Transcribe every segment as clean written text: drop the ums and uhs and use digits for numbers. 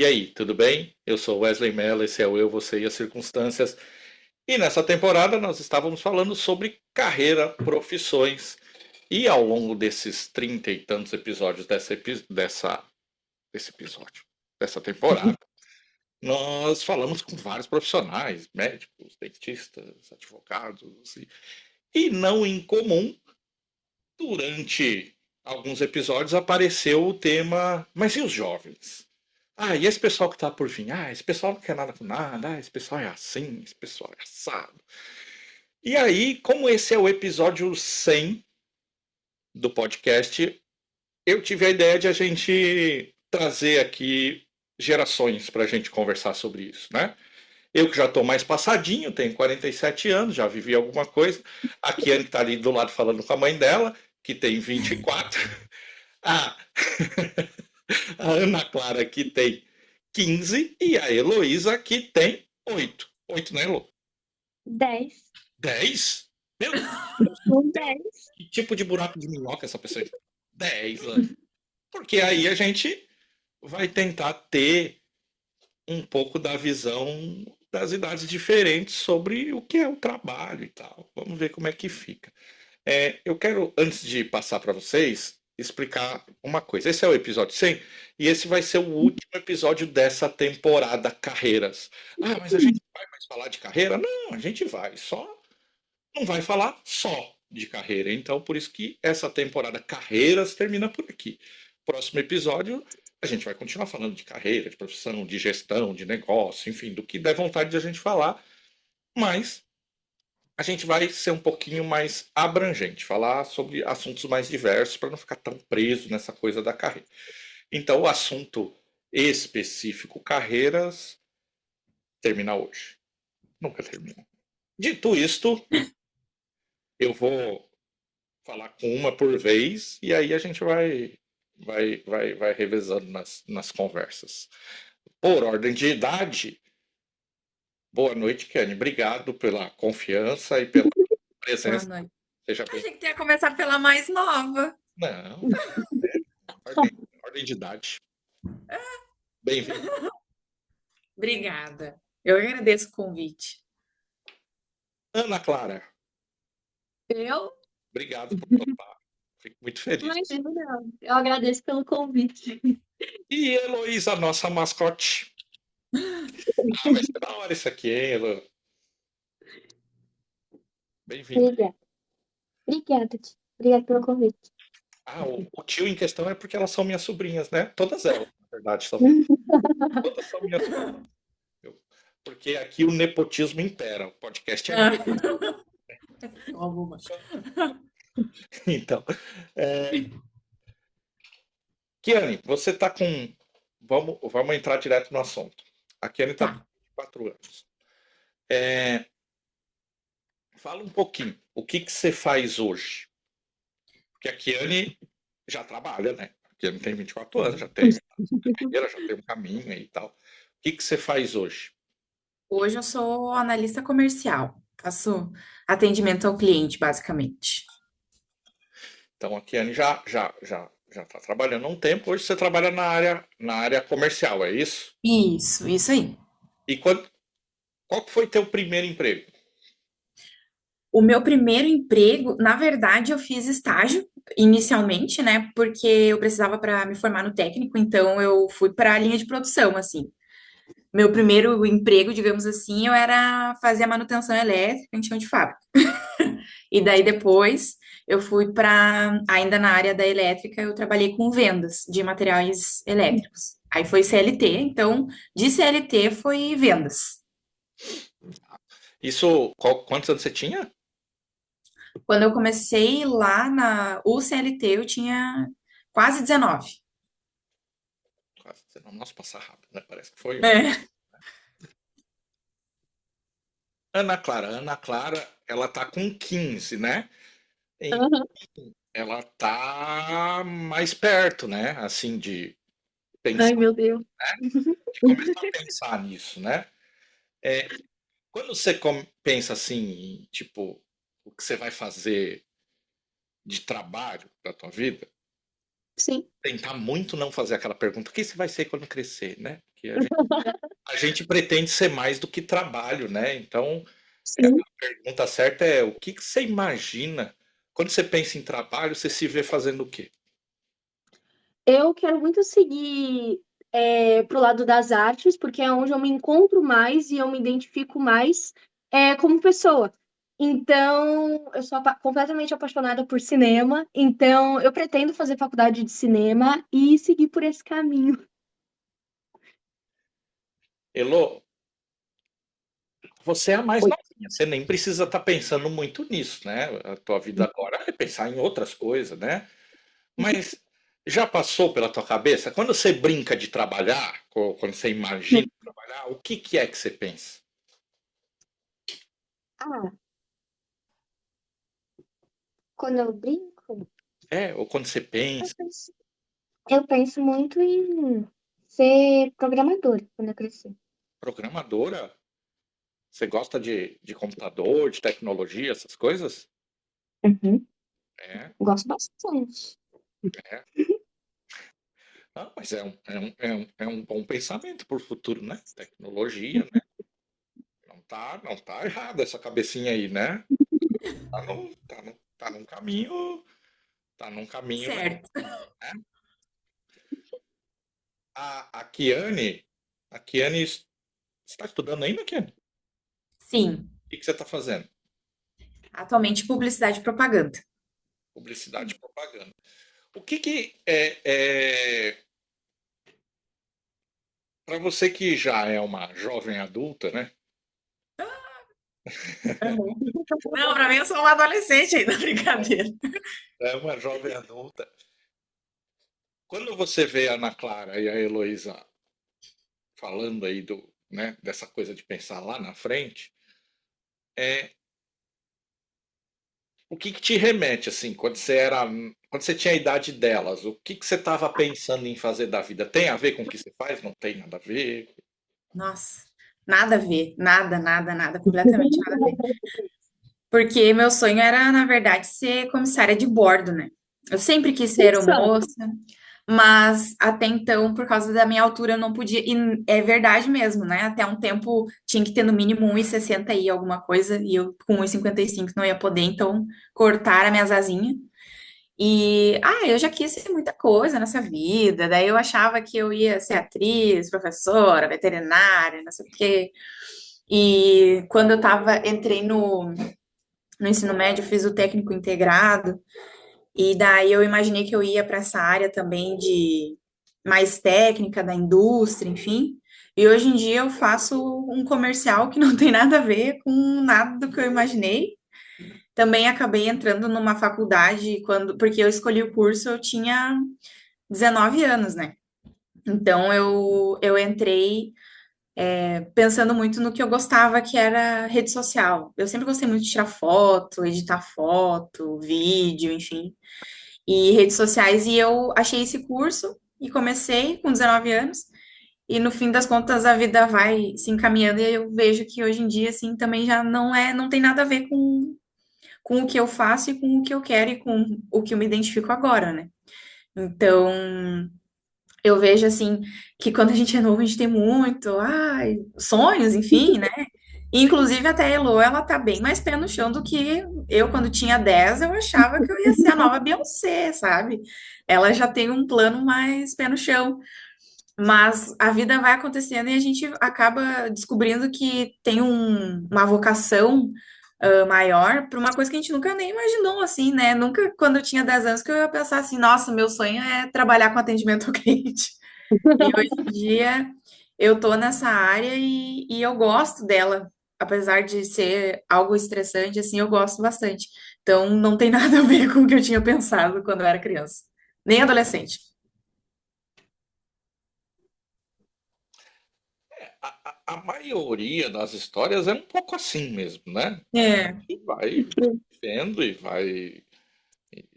E aí, tudo bem? Eu sou Wesley Mello, esse é o Eu, Você e as Circunstâncias. E nessa temporada nós estávamos falando sobre carreira, profissões. E ao longo desses 30 e tantos episódios dessa temporada, nós falamos com vários profissionais, médicos, dentistas, advogados. E não incomum, durante alguns episódios apareceu o tema, mas e os jovens? Ah, e esse pessoal que tá por vir? Ah, esse pessoal não quer nada com nada. Ah, esse pessoal é assim, esse pessoal é assado. E aí, como esse é o episódio 100 do podcast, eu tive a ideia de a gente trazer aqui gerações para a gente conversar sobre isso, né? Eu que já estou mais passadinho, tenho 47 anos, já vivi alguma coisa. A Kiane está ali do lado falando com a mãe dela, que tem 24. A, a Ana Clara, que tem 15. E a Heloísa, que tem 8. 8, né, Elo? 10. 10? Meu Deus, Com 10. que tipo de buraco de minhoca essa pessoa? 10 anos. Porque aí a gente vai tentar ter um pouco da visão das idades diferentes sobre o que é o trabalho e tal. Vamos ver como é que fica. Eu quero, antes de passar para vocês, explicar uma coisa. Esse é o episódio 100 e esse vai ser o último episódio dessa temporada Carreiras. Ah, mas a gente vai mais falar de carreira? Não, a gente vai. Só não vai falar só de carreira. Então, por isso que essa temporada Carreiras termina por aqui. Próximo episódio, a gente vai continuar falando de carreira, de profissão, de gestão, de negócio, enfim, do que der vontade de a gente falar, mas a gente vai ser um pouquinho mais abrangente, falar sobre assuntos mais diversos para não ficar tão preso nessa coisa da carreira. Então, o assunto específico carreiras termina hoje. Nunca termina. Dito isto, eu vou falar com uma por vez e aí a gente vai revezando nas conversas. Por ordem de idade, boa noite, Kenny. Obrigado pela confiança e pela Boa presença. noite. Seja bem. Achei que tu ia começar pela mais nova. Não, ordem de idade. Bem-vindo. Obrigada. Eu agradeço o convite. Ana Clara, Eu? obrigado por topar. Fico muito feliz. Imagino não. Eu agradeço pelo convite. E Heloísa, nossa mascote. Ah, vai ser da hora isso aqui, hein, Elo? Bem-vindo. Obrigada. Obrigada, tio. Obrigada pelo convite. Ah, o tio em questão é porque elas são minhas sobrinhas, né? Todas elas, na verdade, são. Todas são minhas sobrinhas. Porque aqui o nepotismo impera. O podcast é meu. Algumas. Então, Kiane, você tá com. Vamos entrar direto no assunto. A Kiane tá com 24 anos. Fala um pouquinho. O que você faz hoje? Porque a Kiane já trabalha, né? A Kiane tem 24 anos, já tem carreira, já tem um caminho aí e tal. O que você faz hoje? Hoje eu sou analista comercial. Faço atendimento ao cliente, basicamente. Então a Kiane já está trabalhando há um tempo. Hoje você trabalha na área comercial, é isso? Isso aí. E qual que foi teu primeiro emprego? O meu primeiro emprego, na verdade, eu fiz estágio inicialmente, né? Porque eu precisava para me formar no técnico, então eu fui para a linha de produção, assim. Meu primeiro emprego, digamos assim, eu era fazer a manutenção elétrica em chão de fábrica. E daí depois eu fui para, ainda na área da elétrica, eu trabalhei com vendas de materiais elétricos. Aí foi CLT, então de CLT foi vendas. Isso, quantos anos você tinha? Quando eu comecei lá na UCLT, eu tinha quase 19. Nossa, passa rápido, né? Parece que foi. É. Ana Clara, ela tá com 15, né? Ela tá mais perto, né? Assim, de pensar, Ai, meu Deus. de começar a pensar nisso, né? Quando você pensa assim, tipo, o que você vai fazer de trabalho da tua vida, Sim. tentar muito não fazer aquela pergunta, o que você vai ser quando crescer, né? que a gente pretende ser mais do que trabalho, né? Então, Sim. a pergunta certa é o que você imagina quando você pensa em trabalho, você se vê fazendo o quê? Eu quero muito seguir pro lado das artes, porque é onde eu me encontro mais e eu me identifico mais como pessoa. Então, eu sou completamente apaixonada por cinema, então eu pretendo fazer faculdade de cinema e seguir por esse caminho. Elô, você é a mais Oi. novinha, você nem precisa estar pensando muito nisso, né? A tua vida agora é pensar em outras coisas, né? Mas já passou pela tua cabeça? Quando você brinca de trabalhar, quando você imagina trabalhar, o que é que você pensa? Ah, quando eu brinco, Ou quando você eu pensa, penso, eu penso muito em ser programadora quando eu crescer. programadora, você gosta de computador, de tecnologia, essas coisas? Uhum. É, Gosto bastante. é. Ah, mas é um bom pensamento para o futuro, né? Tecnologia, né? Não tá errado essa cabecinha aí, né? Tá num caminho, tá num caminho legal, Certo. né? A Kiane, você está estudando ainda, Kiane? O Sim, que você está fazendo? atualmente publicidade e propaganda. Publicidade e propaganda. O que é para você que já é uma jovem adulta, né? Uhum. Não, pra mim eu sou uma adolescente ainda, brincadeira. É uma jovem adulta. Quando você vê a Ana Clara e a Heloísa falando aí né, dessa coisa de pensar lá na frente, é o que te remete assim, quando você tinha a idade delas, o que você estava pensando em fazer da vida? Tem a ver com o que você faz? Não tem nada a ver? Nossa, nada a ver, nada, nada, nada, completamente nada a ver. Porque meu sonho era, na verdade, ser comissária de bordo, né? Eu sempre quis ser Nossa, aeromoça, mas até então, por causa da minha altura, eu não podia. E é verdade mesmo, né? Até um tempo tinha que ter no mínimo 1,60 e alguma coisa, e eu com 1,55 não ia poder, então cortaram as minhas asinhas. Eu já quis ser muita coisa nessa vida. Daí eu achava que eu ia ser atriz, professora, veterinária, não sei o quê. E quando entrei no ensino médio, eu fiz o técnico integrado, e daí eu imaginei que eu ia para essa área também de mais técnica da indústria, enfim. E hoje em dia eu faço um comercial que não tem nada a ver com nada do que eu imaginei. Também acabei entrando numa faculdade porque eu escolhi o curso, eu tinha 19 anos, né? Então eu entrei pensando muito no que eu gostava, que era rede social. Eu sempre gostei muito de tirar foto, editar foto, vídeo, enfim, e redes sociais. E eu achei esse curso e comecei com 19 anos. E no fim das contas a vida vai se encaminhando e eu vejo que hoje em dia assim também já não tem nada a ver com o que eu faço e com o que eu quero e com o que eu me identifico agora, né? Então, eu vejo assim que quando a gente é novo, a gente tem muito, sonhos, enfim, né? Inclusive até a Elo, ela tá bem mais pé no chão do que eu quando tinha 10, eu achava que eu ia ser a nova Beyoncé, sabe? Ela já tem um plano mais pé no chão, mas a vida vai acontecendo e a gente acaba descobrindo que tem uma vocação maior para uma coisa que a gente nunca nem imaginou, assim, né? Nunca, quando eu tinha 10 anos, que eu ia pensar assim, nossa, meu sonho é trabalhar com atendimento ao cliente. E hoje em dia eu tô nessa área e eu gosto dela, apesar de ser algo estressante, assim, eu gosto bastante. Então não tem nada a ver com o que eu tinha pensado quando eu era criança, nem adolescente. A maioria das histórias é um pouco assim mesmo, né? É, E vai vendo e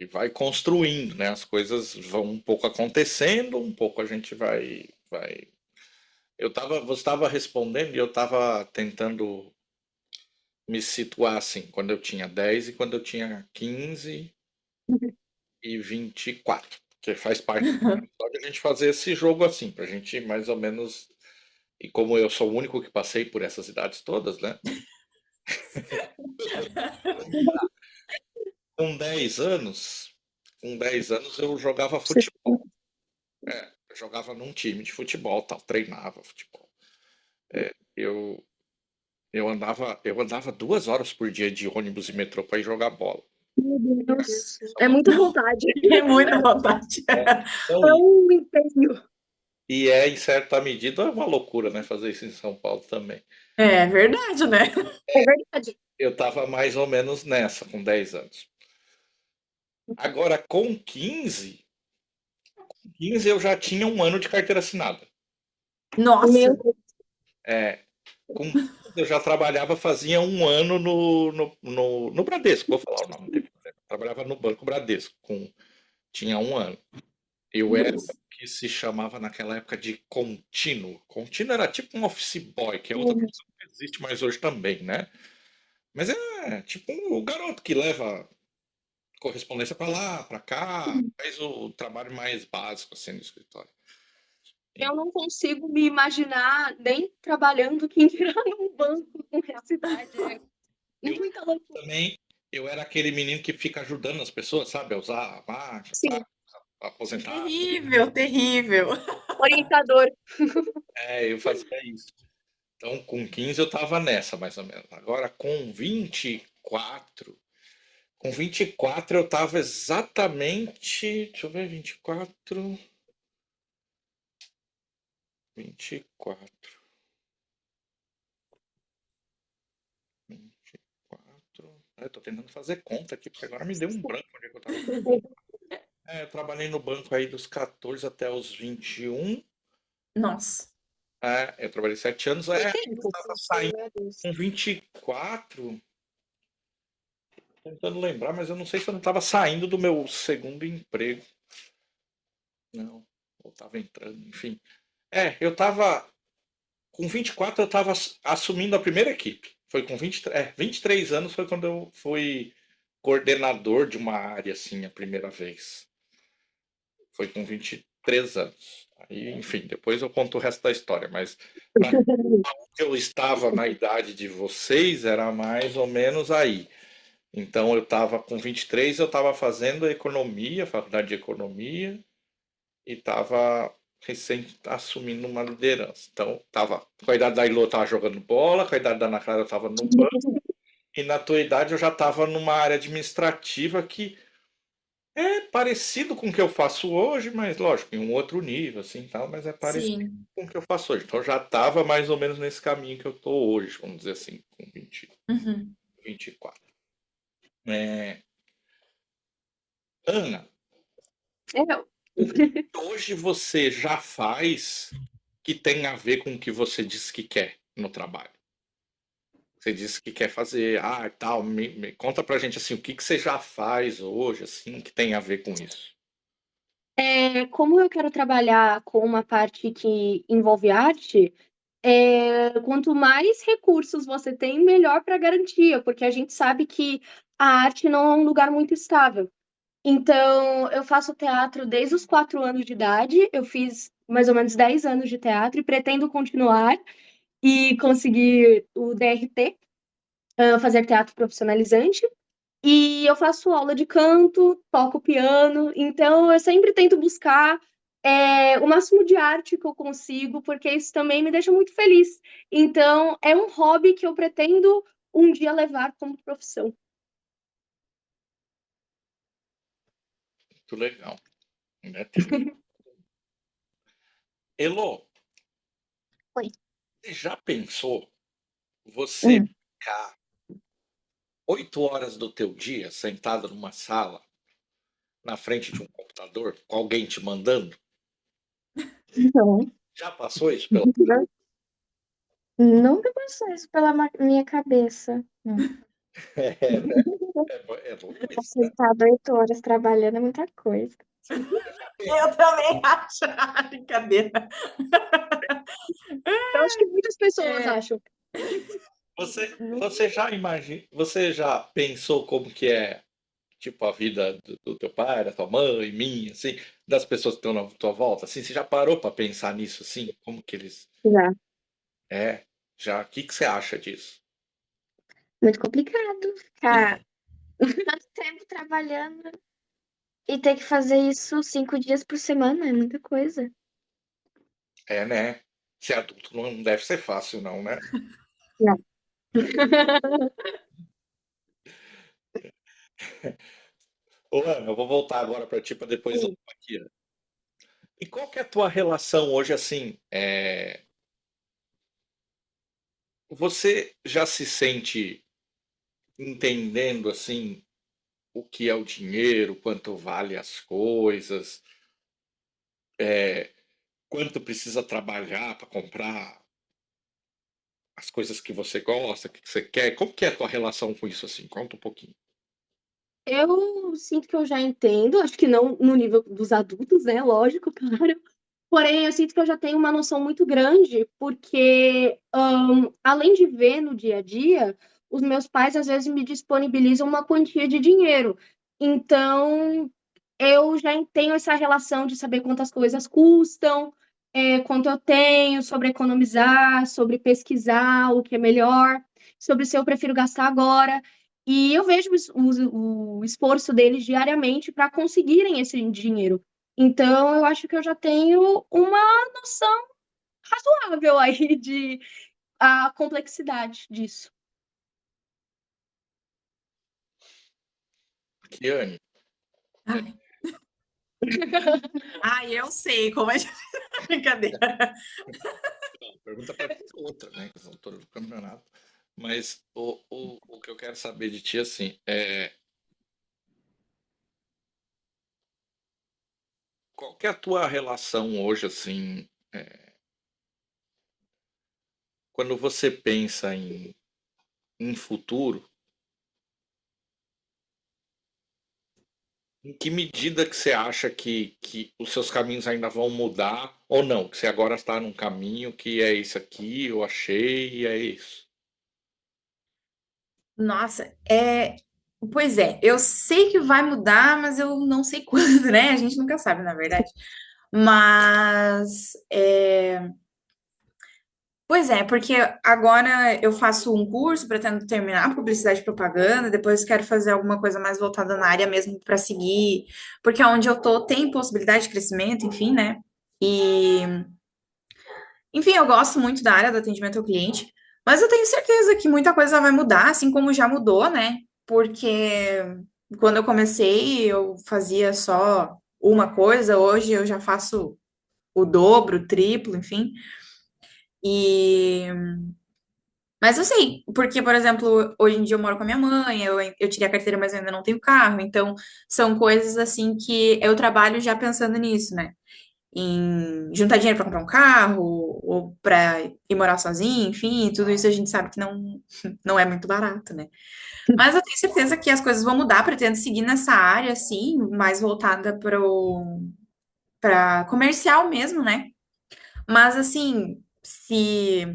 vai construindo, né? As coisas vão um pouco acontecendo, um pouco a gente vai. Você estava respondendo e eu estava tentando me situar assim, quando eu tinha 10 e quando eu tinha 15 e 24, que faz parte do episódio a gente fazer esse jogo assim, para a gente mais ou menos E como eu sou o único que passei por essas idades todas, né? Com 10 anos, com 10 anos eu jogava futebol. Eu jogava num time de futebol, tal, treinava futebol. Eu, eu andava 2 horas por dia de ônibus e metrô para ir jogar bola. Meu Deus. É muita vontade. É muita vontade. Então, É um empenho. e é, em certa medida, uma loucura, né? Fazer isso em São Paulo também. É verdade, né? É verdade. Eu estava mais ou menos nessa, com 10 anos. Agora, com 15 eu já tinha um ano de carteira assinada. Nossa, Meu Deus. Com 15 eu já trabalhava, fazia um ano no Bradesco, vou falar o nome dele. Trabalhava no Banco Bradesco, tinha um ano. Eu era o que se chamava naquela época de contínuo. Contínuo era tipo um office boy, que é outra profissão que existe mais hoje também, né? Mas é tipo o garoto que leva correspondência para lá, para cá, faz o trabalho mais básico assim no escritório. Eu não consigo me imaginar nem trabalhando que entrar num banco com essa idade. É muita loucura. Também eu era aquele menino que fica ajudando as pessoas, sabe, a usar a máquina, Sim, sabe, aposentar. terrível, terrível. orientador. Eu fazia isso. Então, com 15 eu tava nessa, mais ou menos. Agora, com 24 eu tava exatamente, deixa eu ver, 24, 24, 24. Eu tô tentando fazer conta aqui, porque agora me deu um branco onde é que eu tava. Eu trabalhei no banco aí dos 14 até os 21. Nossa. Eu trabalhei 7 anos. Foi Eu tempo. tava saindo Meu Deus. com 24. Tentando lembrar, mas eu não sei se eu não estava saindo do meu segundo emprego. Não, ou estava entrando, enfim. Eu estava. Com 24 eu estava assumindo a primeira equipe. Foi com 23 anos foi quando eu fui coordenador de uma área, assim, a primeira vez. Foi com 23 anos. Aí, enfim, depois eu conto o resto da história, mas na que eu estava na idade de vocês, era mais ou menos aí. Então eu estava com 23, eu estava fazendo economia, faculdade de economia, e estava recém assumindo uma liderança. Então, tava, com a idade da Ilô eu estava jogando bola, com a idade da Ana Clara eu estava no banco, e na tua idade eu já estava numa área administrativa que é parecido com o que eu faço hoje, mas lógico, em um outro nível, assim, tal, mas é parecido Sim. com o que eu faço hoje. Então eu já estava mais ou menos nesse caminho que eu estou hoje, vamos dizer assim, com 20, Uhum. 24. É, Ana, É, o que hoje você já faz que tem a ver com o que você disse que quer no trabalho? Você disse que quer fazer, tal, conta pra gente assim, o que você já faz hoje, assim, que tem a ver com isso? como eu quero trabalhar com uma parte que envolve arte, quanto mais recursos você tem, melhor para garantia, porque a gente sabe que a arte não é um lugar muito estável. Então, eu faço teatro desde os 4 anos de idade, eu fiz mais ou menos 10 anos de teatro e pretendo continuar e conseguir o DRT, fazer teatro profissionalizante. E eu faço aula de canto, toco piano, então eu sempre tento buscar o máximo de arte que eu consigo, porque isso também me deixa muito feliz. Então, é um hobby que eu pretendo um dia levar como profissão. Muito legal, né? Elô, Oi. você já pensou você Hum. ficar 8 horas do teu dia sentado numa sala, na frente de um computador, com alguém te mandando? Não, Já passou isso pela... nunca passou isso pela minha cabeça. Não. É, né? É louco isso, né? Sentada 8 horas trabalhando é muita coisa. Eu também acho. Brincadeira. Eu acho que muitas pessoas acham. Você já pensou como que é, tipo, a vida do teu pai, da tua mãe, minha, assim, das pessoas que estão na tua volta, assim, você já parou para pensar nisso, assim, como que eles... Já. É, já. O que que você acha disso? Muito complicado ficar tanto tempo trabalhando e ter que fazer isso 5 dias por semana, é muita coisa. É, né? Ser adulto não deve ser fácil, não, né? Não. Ô, Ana, eu vou voltar agora para ti para depois Sim. voltar aqui. E qual que é a tua relação hoje, assim? Você já se sente entendendo, assim, o que é o dinheiro, quanto vale as coisas, quanto precisa trabalhar para comprar as coisas que você gosta, que você quer? Como que é a tua relação com isso, assim? Conta um pouquinho. Eu sinto que eu já entendo, acho que não no nível dos adultos, né? Lógico, claro. Porém, eu sinto que eu já tenho uma noção muito grande, porque além de ver no dia a dia, os meus pais às vezes me disponibilizam uma quantia de dinheiro. Então, eu já tenho essa relação de saber quantas coisas custam, quanto eu tenho, sobre economizar, sobre pesquisar o que é melhor, sobre se eu prefiro gastar agora. E eu vejo o esforço deles diariamente para conseguirem esse dinheiro. Então, eu acho que eu já tenho uma noção razoável aí de a complexidade disso. Kiane, Ai, eu sei como é. Brincadeira. pergunta para outra, né? Que são todas do campeonato. Mas o que eu quero saber de ti, assim, qual que é a tua relação hoje, assim, quando você pensa em futuro, em que medida que você acha que os seus caminhos ainda vão mudar ou não? Que você agora está num caminho que é isso aqui, eu achei e é isso. Nossa, pois é, eu sei que vai mudar, mas eu não sei quando, né? A gente nunca sabe, na verdade. Mas, pois é, porque agora eu faço um curso, pretendo terminar publicidade e propaganda, depois quero fazer alguma coisa mais voltada na área mesmo para seguir, porque onde eu tô tem possibilidade de crescimento, enfim, né? E, enfim, eu gosto muito da área do atendimento ao cliente, mas eu tenho certeza que muita coisa vai mudar, assim como já mudou, né? Porque quando eu comecei, eu fazia só uma coisa, hoje eu já faço o dobro, o triplo, enfim. E mas eu sei, porque, por exemplo, hoje em dia eu moro com a minha mãe, eu tirei a carteira, mas eu ainda não tenho carro, então são coisas assim que eu trabalho já pensando nisso, né? Em juntar dinheiro para comprar um carro, ou para ir morar sozinho, enfim, tudo isso a gente sabe que não é muito barato, né? Mas eu tenho certeza que as coisas vão mudar, pretendo seguir nessa área, assim, mais voltada para comercial mesmo, né? Mas assim, se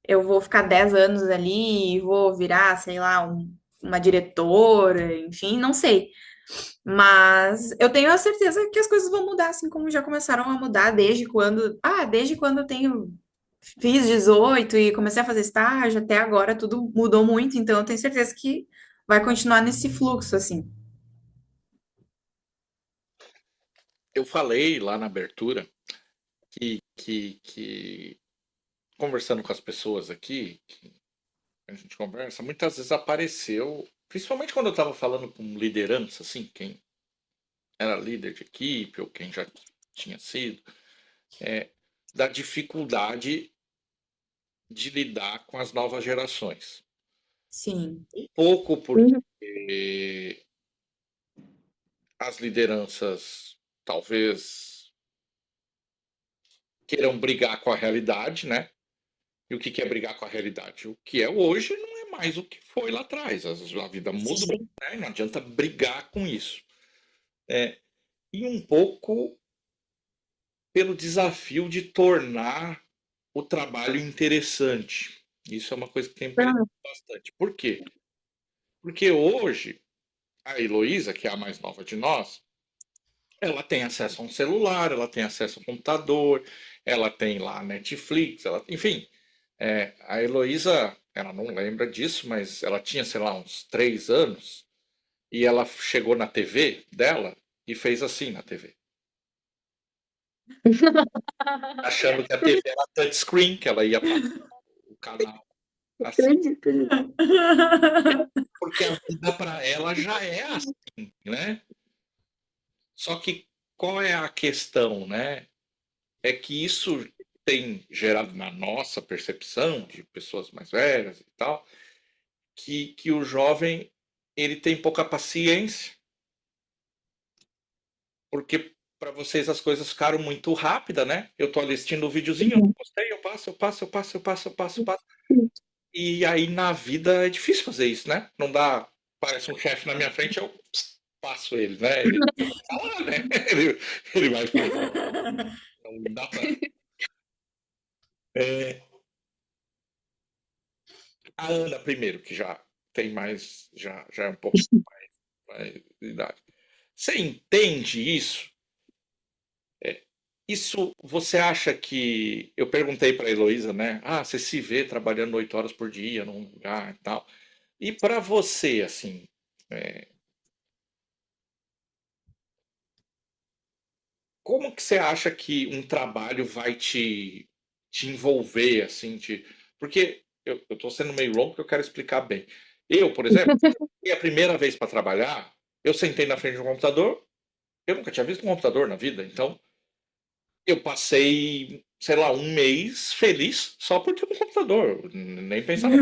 eu vou ficar 10 anos ali e vou virar, sei lá, uma diretora, enfim, não sei. Mas eu tenho a certeza que as coisas vão mudar, assim como já começaram a mudar desde quando fiz 18 e comecei a fazer estágio até agora, tudo mudou muito, então eu tenho certeza que vai continuar nesse fluxo, assim. Eu falei lá na abertura que conversando com as pessoas aqui, que a gente conversa, muitas vezes apareceu, principalmente quando eu estava falando com liderança, assim, quem era líder de equipe ou quem já tinha sido, da dificuldade de lidar com as novas gerações. Sim. Um pouco Uhum. porque as lideranças talvez queiram brigar com a realidade, né? E o que é brigar com a realidade? O que é hoje não é mais o que foi lá atrás. A vida mudou, Sim. né? Não adianta brigar com isso. E um pouco pelo desafio de tornar o trabalho interessante. Isso é uma coisa que tem aparecido Ah, bastante. Por quê? Porque hoje a Heloísa, que é a mais nova de nós, ela tem acesso a um celular, ela tem acesso ao computador, ela tem lá a Netflix, enfim, A Heloísa, ela não lembra disso, mas ela tinha, sei lá, uns 3 anos, e ela chegou na TV dela e fez assim na TV. Achando que a TV era touchscreen, que ela ia passar o canal assim, Acredito nisso. porque a vida para ela já é assim, né? Só que qual é a questão, né? É que isso tem gerado na nossa percepção de pessoas mais velhas e tal, que o jovem ele tem pouca paciência, porque para vocês as coisas ficaram muito rápidas, né? Eu tô ali assistindo o videozinho, eu não gostei, eu passo, eu passo, eu passo, eu passo, eu passo, eu passo. E aí na vida é difícil fazer isso, né? Não dá, parece um chefe na minha frente, eu passo ele, né? Ele tá lá, né? Ele vai não dá pra. É, a Ana primeiro, que já tem mais, já é um pouco mais de idade. Você entende isso? Isso você acha que. Eu perguntei para a Heloísa, né? Ah, você se vê trabalhando 8 horas por dia num lugar e tal. E para você, assim, é, como que você acha que um trabalho vai te envolver, assim, porque eu tô sendo meio longo porque eu quero explicar bem. Eu, por exemplo, a primeira vez para trabalhar, eu sentei na frente de um computador, eu nunca tinha visto um computador na vida, então eu passei, sei lá, um mês feliz só por ter um computador, nem pensava,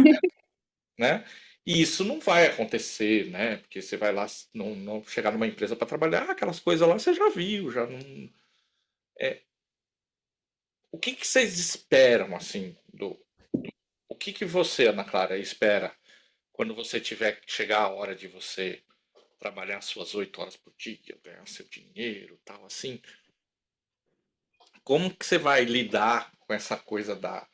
né? E isso não vai acontecer, né? Porque você vai lá, não chegar numa empresa para trabalhar, aquelas coisas lá você já viu, já não. O que que vocês esperam, assim, o que que você, Ana Clara, espera quando você tiver que chegar a hora de você trabalhar suas 8 horas por dia, ganhar seu dinheiro, tal, assim? Como que você vai lidar com essa coisa da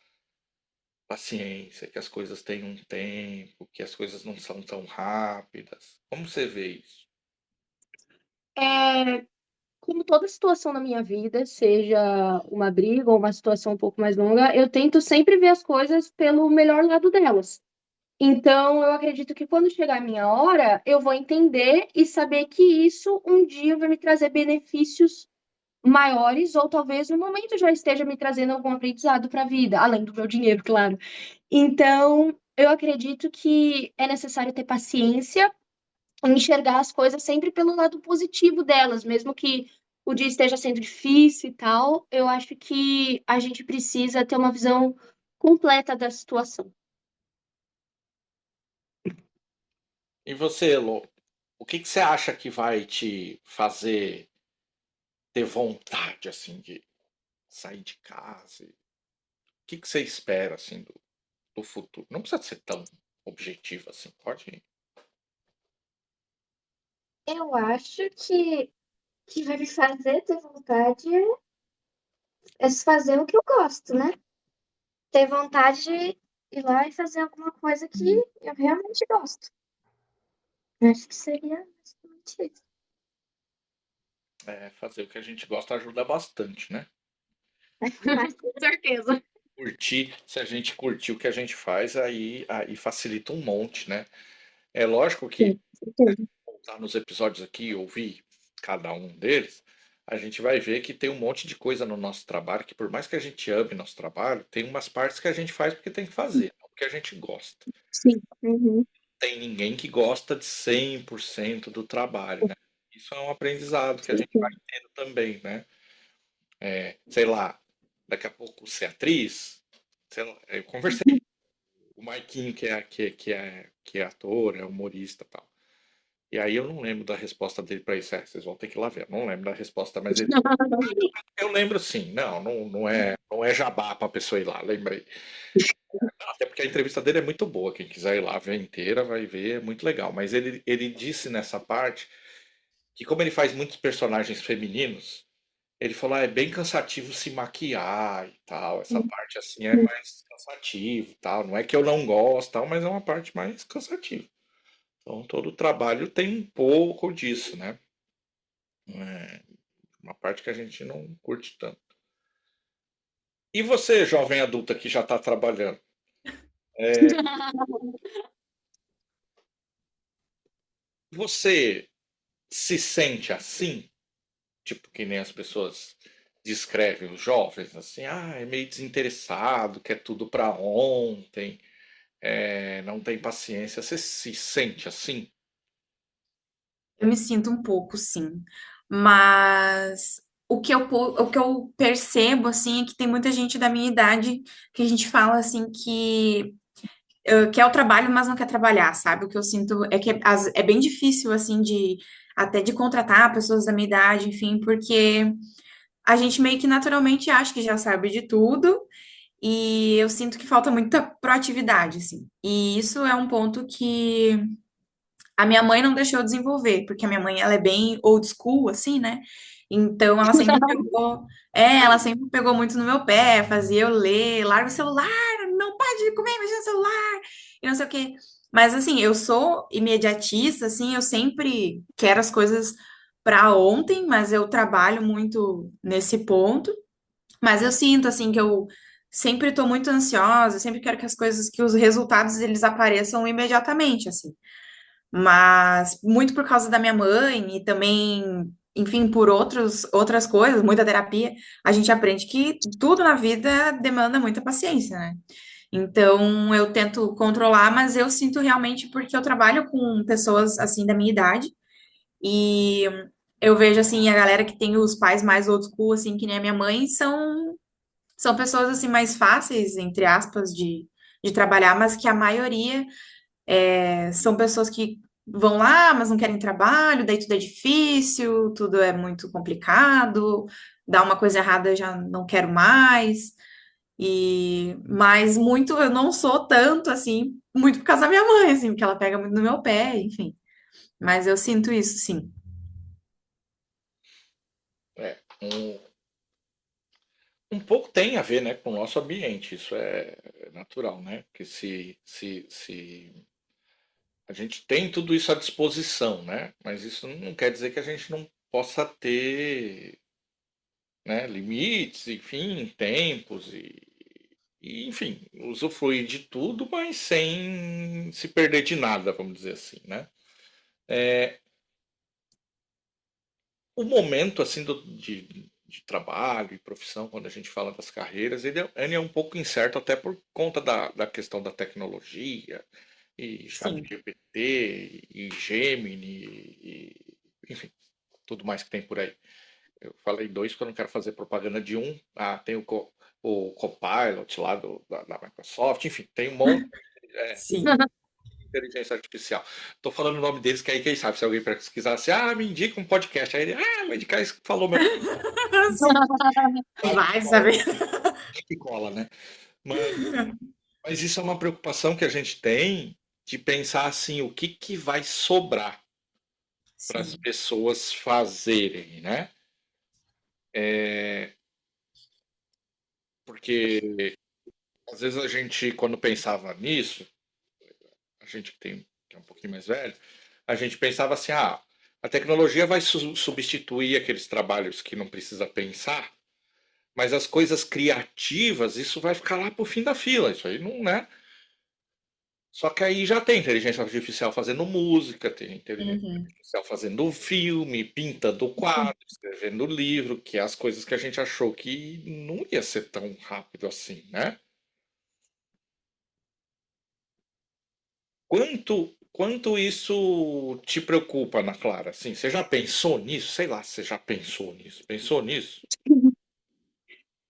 paciência, que as coisas têm um tempo, que as coisas não são tão rápidas? Como você vê isso? É, como toda situação na minha vida, seja uma briga ou uma situação um pouco mais longa, eu tento sempre ver as coisas pelo melhor lado delas. Então, eu acredito que quando chegar a minha hora, eu vou entender e saber que isso um dia vai me trazer benefícios maiores, ou talvez no momento já esteja me trazendo algum aprendizado para a vida, além do meu dinheiro, claro. Então, eu acredito que é necessário ter paciência e enxergar as coisas sempre pelo lado positivo delas, mesmo que o dia esteja sendo difícil e tal, eu acho que a gente precisa ter uma visão completa da situação. E você, Elô, o que que você acha que vai te fazer ter vontade, assim, de sair de casa? O que que você espera, assim, do futuro? Não precisa ser tão objetivo assim, pode. Eu acho que vai me fazer ter vontade é fazer o que eu gosto, né? Ter vontade de ir lá e fazer alguma coisa que eu realmente gosto. Acho que seria basicamente isso. Fazer o que a gente gosta ajuda bastante, né? Mas com certeza. Curtir, se a gente curtir o que a gente faz, aí facilita um monte, né? É lógico que Sim, com certeza. voltar nos episódios aqui e ouvir cada um deles, a gente vai ver que tem um monte de coisa no nosso trabalho, que por mais que a gente ame nosso trabalho, tem umas partes que a gente faz porque tem que fazer, não porque a gente gosta. Sim. Uhum. Tem ninguém que gosta de 100% do trabalho, né? Isso é um aprendizado que a gente vai Certeza. tendo também, né? Sei lá, daqui a pouco ser atriz, sei lá, eu conversei com o Marquinho, que é ator, é humorista e tal. E aí eu não lembro da resposta dele para isso. Vocês vão ter que ir lá ver. Eu não lembro da resposta, mas ele. Eu lembro sim. Não é jabá para a pessoa ir lá, lembrei. Até porque a entrevista dele é muito boa. Quem quiser ir lá ver inteira vai ver, é muito legal. Mas ele disse nessa parte que, como ele faz muitos personagens femininos, ele falou: é bem cansativo se maquiar e tal. Essa parte assim é mais cansativo e tal. Não é que eu não gosto, tal, mas é uma parte mais cansativa. Então todo trabalho tem um pouco disso, né? É uma parte que a gente não curte tanto. E você, jovem adulta que já está trabalhando? Você se sente assim? Tipo, que nem as pessoas descrevem os jovens, assim, é meio desinteressado, quer tudo para ontem, não tem paciência. Você se sente assim? Eu me sinto um pouco, sim. Mas o que eu percebo, assim, é que tem muita gente da minha idade que a gente fala, assim, que quer o trabalho, mas não quer trabalhar, sabe? O que eu sinto é que é bem difícil, assim, até de contratar pessoas da minha idade, enfim, porque a gente meio que naturalmente acha que já sabe de tudo e eu sinto que falta muita proatividade, assim. E isso é um ponto que a minha mãe não deixou eu desenvolver, porque a minha mãe, ela é bem old school, assim, né? Então, ela sempre pegou muito no meu pé, fazia eu ler, larga o celular, não pode comer, mexer no celular, e não sei o quê. Mas, assim, eu sou imediatista, assim, eu sempre quero as coisas para ontem, mas eu trabalho muito nesse ponto. Mas eu sinto, assim, que eu sempre estou muito ansiosa, sempre quero que as coisas, que os resultados, eles apareçam imediatamente, assim. Mas muito por causa da minha mãe e também, enfim, por outras coisas, muita terapia, a gente aprende que tudo na vida demanda muita paciência, né? Então eu tento controlar, mas eu sinto realmente porque eu trabalho com pessoas assim da minha idade e eu vejo assim a galera que tem os pais mais old school, assim, que nem a minha mãe, são pessoas assim mais fáceis, entre aspas, de trabalhar, mas que a maioria são pessoas que vão lá, mas não querem trabalho, daí tudo é difícil, tudo é muito complicado, dá uma coisa errada, eu já não quero mais. Mas muito, eu não sou tanto assim, muito por causa da minha mãe, assim, porque ela pega muito no meu pé, enfim. Mas eu sinto isso, sim. É, um pouco tem a ver, né, com o nosso ambiente, isso é natural, né? Que se a gente tem tudo isso à disposição, né? Mas isso não quer dizer que a gente não possa ter, né, limites, enfim, tempos enfim, usufruir de tudo, mas sem se perder de nada, vamos dizer assim, né? O momento assim de trabalho e profissão, quando a gente fala das carreiras, ele é um pouco incerto até por conta da questão da tecnologia e Sim. ChatGPT e Gemini enfim, tudo mais que tem por aí. Eu falei dois porque eu não quero fazer propaganda de um. Tem o Copilot lá da Microsoft, enfim, tem um monte Sim. de inteligência artificial. Estou falando o nome deles, que aí quem sabe, se alguém pesquisar assim, me indica um podcast. Aí ele, vou indicar isso que falou meu Sim. Vai saber. que cola, né? Mas, mas isso é uma preocupação que a gente tem de pensar assim, o que, que vai sobrar para as Sim. pessoas fazerem, né? Porque às vezes a gente, quando pensava nisso, a gente que é um pouquinho mais velho, a gente pensava assim, a tecnologia vai substituir aqueles trabalhos que não precisa pensar, mas as coisas criativas, isso vai ficar lá pro fim da fila. Isso aí não, né? Só que aí já tem inteligência artificial fazendo música, tem inteligência Uhum. artificial fazendo filme, pintando quadro, escrevendo livro, que é as coisas que a gente achou que não ia ser tão rápido assim, né? Quanto isso te preocupa, Ana Clara? Assim, você já pensou nisso? Sei lá, você já pensou nisso? Pensou nisso?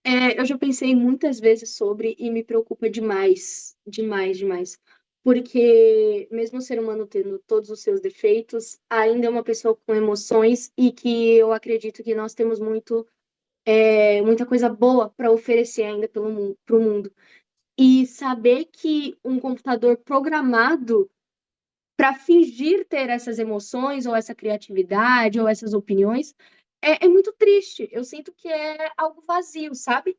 Eu já pensei muitas vezes sobre e me preocupa demais, demais, demais. Porque mesmo o ser humano tendo todos os seus defeitos, ainda é uma pessoa com emoções e que eu acredito que nós temos muita coisa boa para oferecer ainda para o mundo. E saber que um computador programado para fingir ter essas emoções, ou essa criatividade, ou essas opiniões, é muito triste. Eu sinto que é algo vazio, sabe?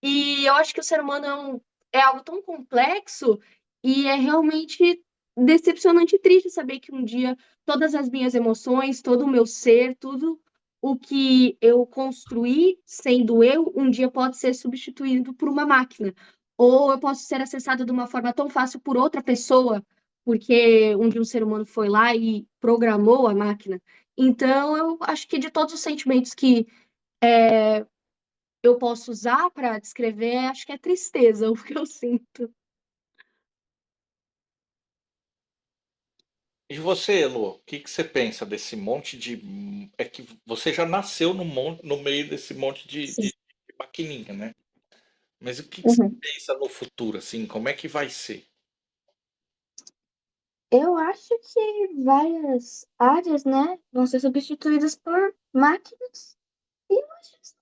E eu acho que o ser humano é algo tão complexo e é realmente decepcionante e triste saber que um dia todas as minhas emoções, todo o meu ser, tudo o que eu construí sendo eu, um dia pode ser substituído por uma máquina. ou eu posso ser acessada de uma forma tão fácil por outra pessoa, porque um dia um ser humano foi lá e programou a máquina. Então, eu acho que de todos os sentimentos que eu posso usar para descrever, acho que é tristeza o que eu sinto. E você, Elô, o que que você pensa desse monte de. É que você já nasceu no meio desse monte Sim. de maquininha, né? Mas o que que você Uhum. pensa no futuro, assim? Como é que vai ser? Eu acho que várias áreas, né, vão ser substituídas por máquinas. E eu acho isso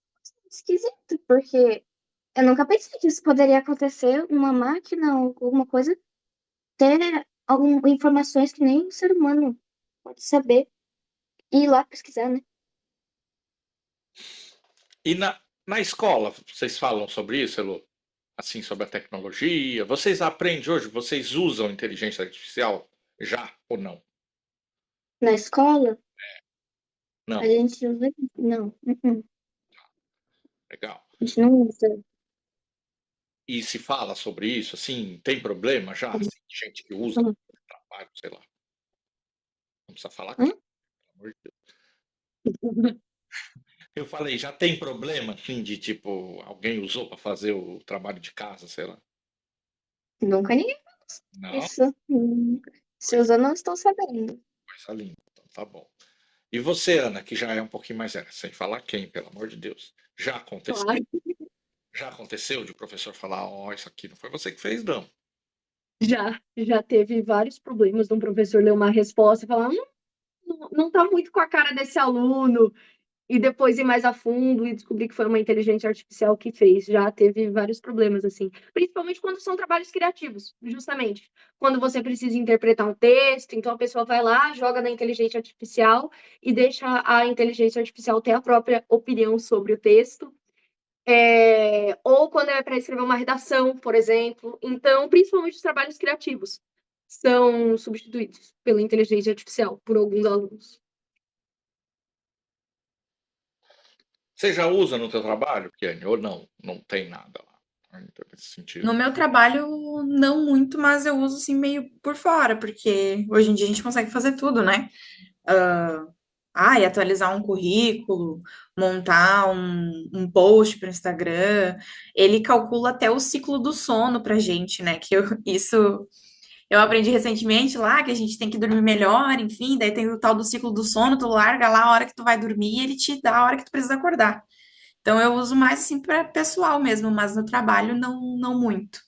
esquisito, porque eu nunca pensei que isso poderia acontecer, uma máquina ou alguma coisa ter informações que nem um ser humano pode saber e ir lá pesquisar, né? E na escola, vocês falam sobre isso, Elô? Assim, sobre a tecnologia? Vocês aprendem hoje? Vocês usam inteligência artificial já ou não? Na escola, a Não. gente usa. Não, Legal. a gente não usa. E se fala sobre isso, assim, tem problema já? Assim, gente que usa Hum, no trabalho, sei lá. Não precisa falar hum? quem, pelo amor de Deus. Eu falei, já tem problema, assim, de tipo, alguém usou para fazer o trabalho de casa, sei lá. Nunca ninguém Não? isso. Se Coisa, usa, não estou sabendo. coisa linda. Então, tá bom. E você, Ana, que já é um pouquinho mais velha, sem falar quem, pelo amor de Deus. Já aconteceu? Claro. Já aconteceu de o professor falar, ó, isso aqui não foi você que fez, não. Já teve vários problemas de um professor ler uma resposta e falar, não tá muito com a cara desse aluno, e depois ir mais a fundo e descobrir que foi uma inteligência artificial que fez. Já teve vários problemas, assim. Principalmente quando são trabalhos criativos, justamente. Quando você precisa interpretar um texto, então a pessoa vai lá, joga na inteligência artificial e deixa a inteligência artificial ter a própria opinião sobre o texto. Ou quando é para escrever uma redação, por exemplo. Então, principalmente os trabalhos criativos são substituídos pela inteligência artificial por alguns alunos. Você já usa no teu trabalho, Kiane, ou não? Não tem nada lá, então, nesse No sentido. meu trabalho, não muito, mas eu uso assim meio por fora, porque hoje em dia a gente consegue fazer tudo, né? E atualizar um currículo, montar um post para o Instagram. Ele calcula até o ciclo do sono pra gente, né? Isso eu aprendi recentemente lá, que a gente tem que dormir melhor, enfim, daí tem o tal do ciclo do sono, tu larga lá a hora que tu vai dormir e ele te dá a hora que tu precisa acordar. Então eu uso mais assim para pessoal mesmo, mas no trabalho não muito.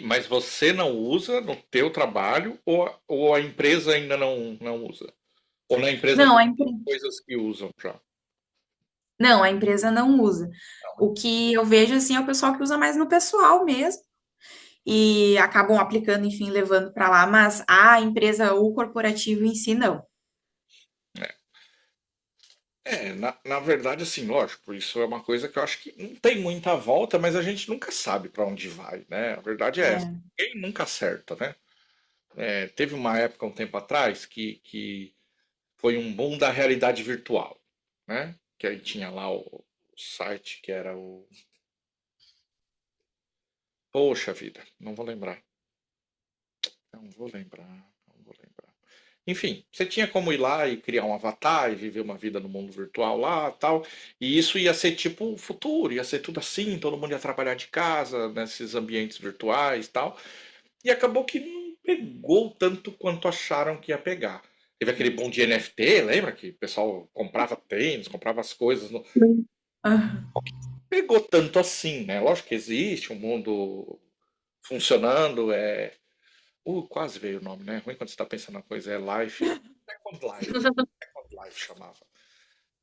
Mas você não usa no teu trabalho ou a empresa ainda não usa? Ou na empresa Não, tem a empresa coisas que usam já? Não, a empresa não usa. O que eu vejo assim é o pessoal que usa mais no pessoal mesmo e acabam aplicando, enfim, levando para lá, mas a empresa, o corporativo em si, não. Na verdade, assim, lógico, isso é uma coisa que eu acho que não tem muita volta, mas a gente nunca sabe para onde vai, né? A verdade é essa. É. Ninguém nunca acerta, né? Teve uma época, um tempo atrás, que foi um boom da realidade virtual, né? Que aí tinha lá o site que era o. Poxa vida, não vou lembrar. Não vou lembrar, não vou lembrar. Enfim, você tinha como ir lá e criar um avatar e viver uma vida no mundo virtual lá, tal. E isso ia ser tipo o futuro, ia ser tudo assim, todo mundo ia trabalhar de casa, nesses ambientes virtuais, tal. E acabou que não pegou tanto quanto acharam que ia pegar. Teve aquele boom de NFT, lembra que o pessoal comprava tênis, comprava as coisas. Ah, Pegou tanto assim, né? Lógico que existe um mundo funcionando, quase veio o nome, né? Ruim quando você está pensando na coisa, é Life. Second Life. Second Life chamava.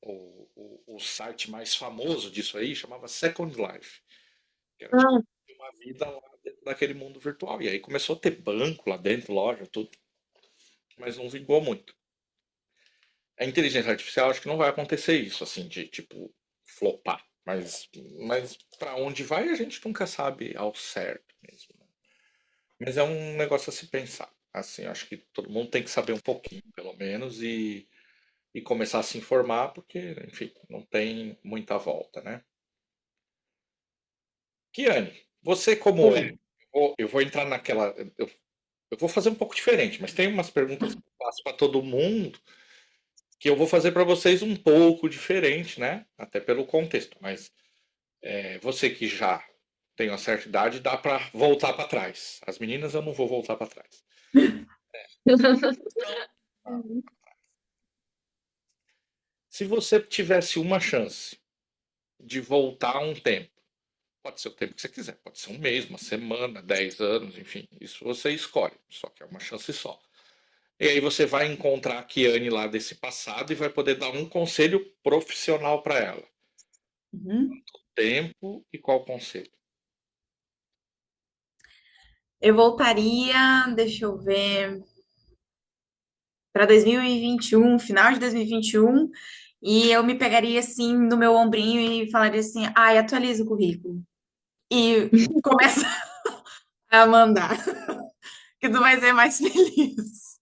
O site mais famoso disso aí chamava Second Life. Que era tipo Ah, uma vida lá dentro daquele mundo virtual. E aí começou a ter banco lá dentro, loja, tudo. Mas não vingou muito. A inteligência artificial acho que não vai acontecer isso, assim, de tipo, flopar. Mas para onde vai a gente nunca sabe ao certo mesmo, né? Mas é um negócio a se pensar. Assim, acho que todo mundo tem que saber um pouquinho, pelo menos, e começar a se informar, porque, enfim, não tem muita volta, né? Kiane, você como é? Eu vou entrar naquela. Eu vou fazer um pouco diferente, mas tem umas perguntas que eu faço para todo mundo que eu vou fazer para vocês um pouco diferente, né? Até pelo contexto. Mas você que já tem uma certa idade, dá para voltar para trás. As meninas eu não vou voltar para trás. Se você tivesse uma chance de voltar um tempo, pode ser o tempo que você quiser, pode ser um mês, uma semana, 10 anos, enfim, isso você escolhe, só que é uma chance só. E aí você vai encontrar a Kiane lá desse passado e vai poder dar um conselho profissional para ela. Uhum. Tempo e qual conselho? Eu voltaria, deixa eu ver, para 2021, final de 2021, e eu me pegaria assim no meu ombrinho e falaria assim: ai, atualiza o currículo. E começa a mandar, que tu vai ser mais feliz.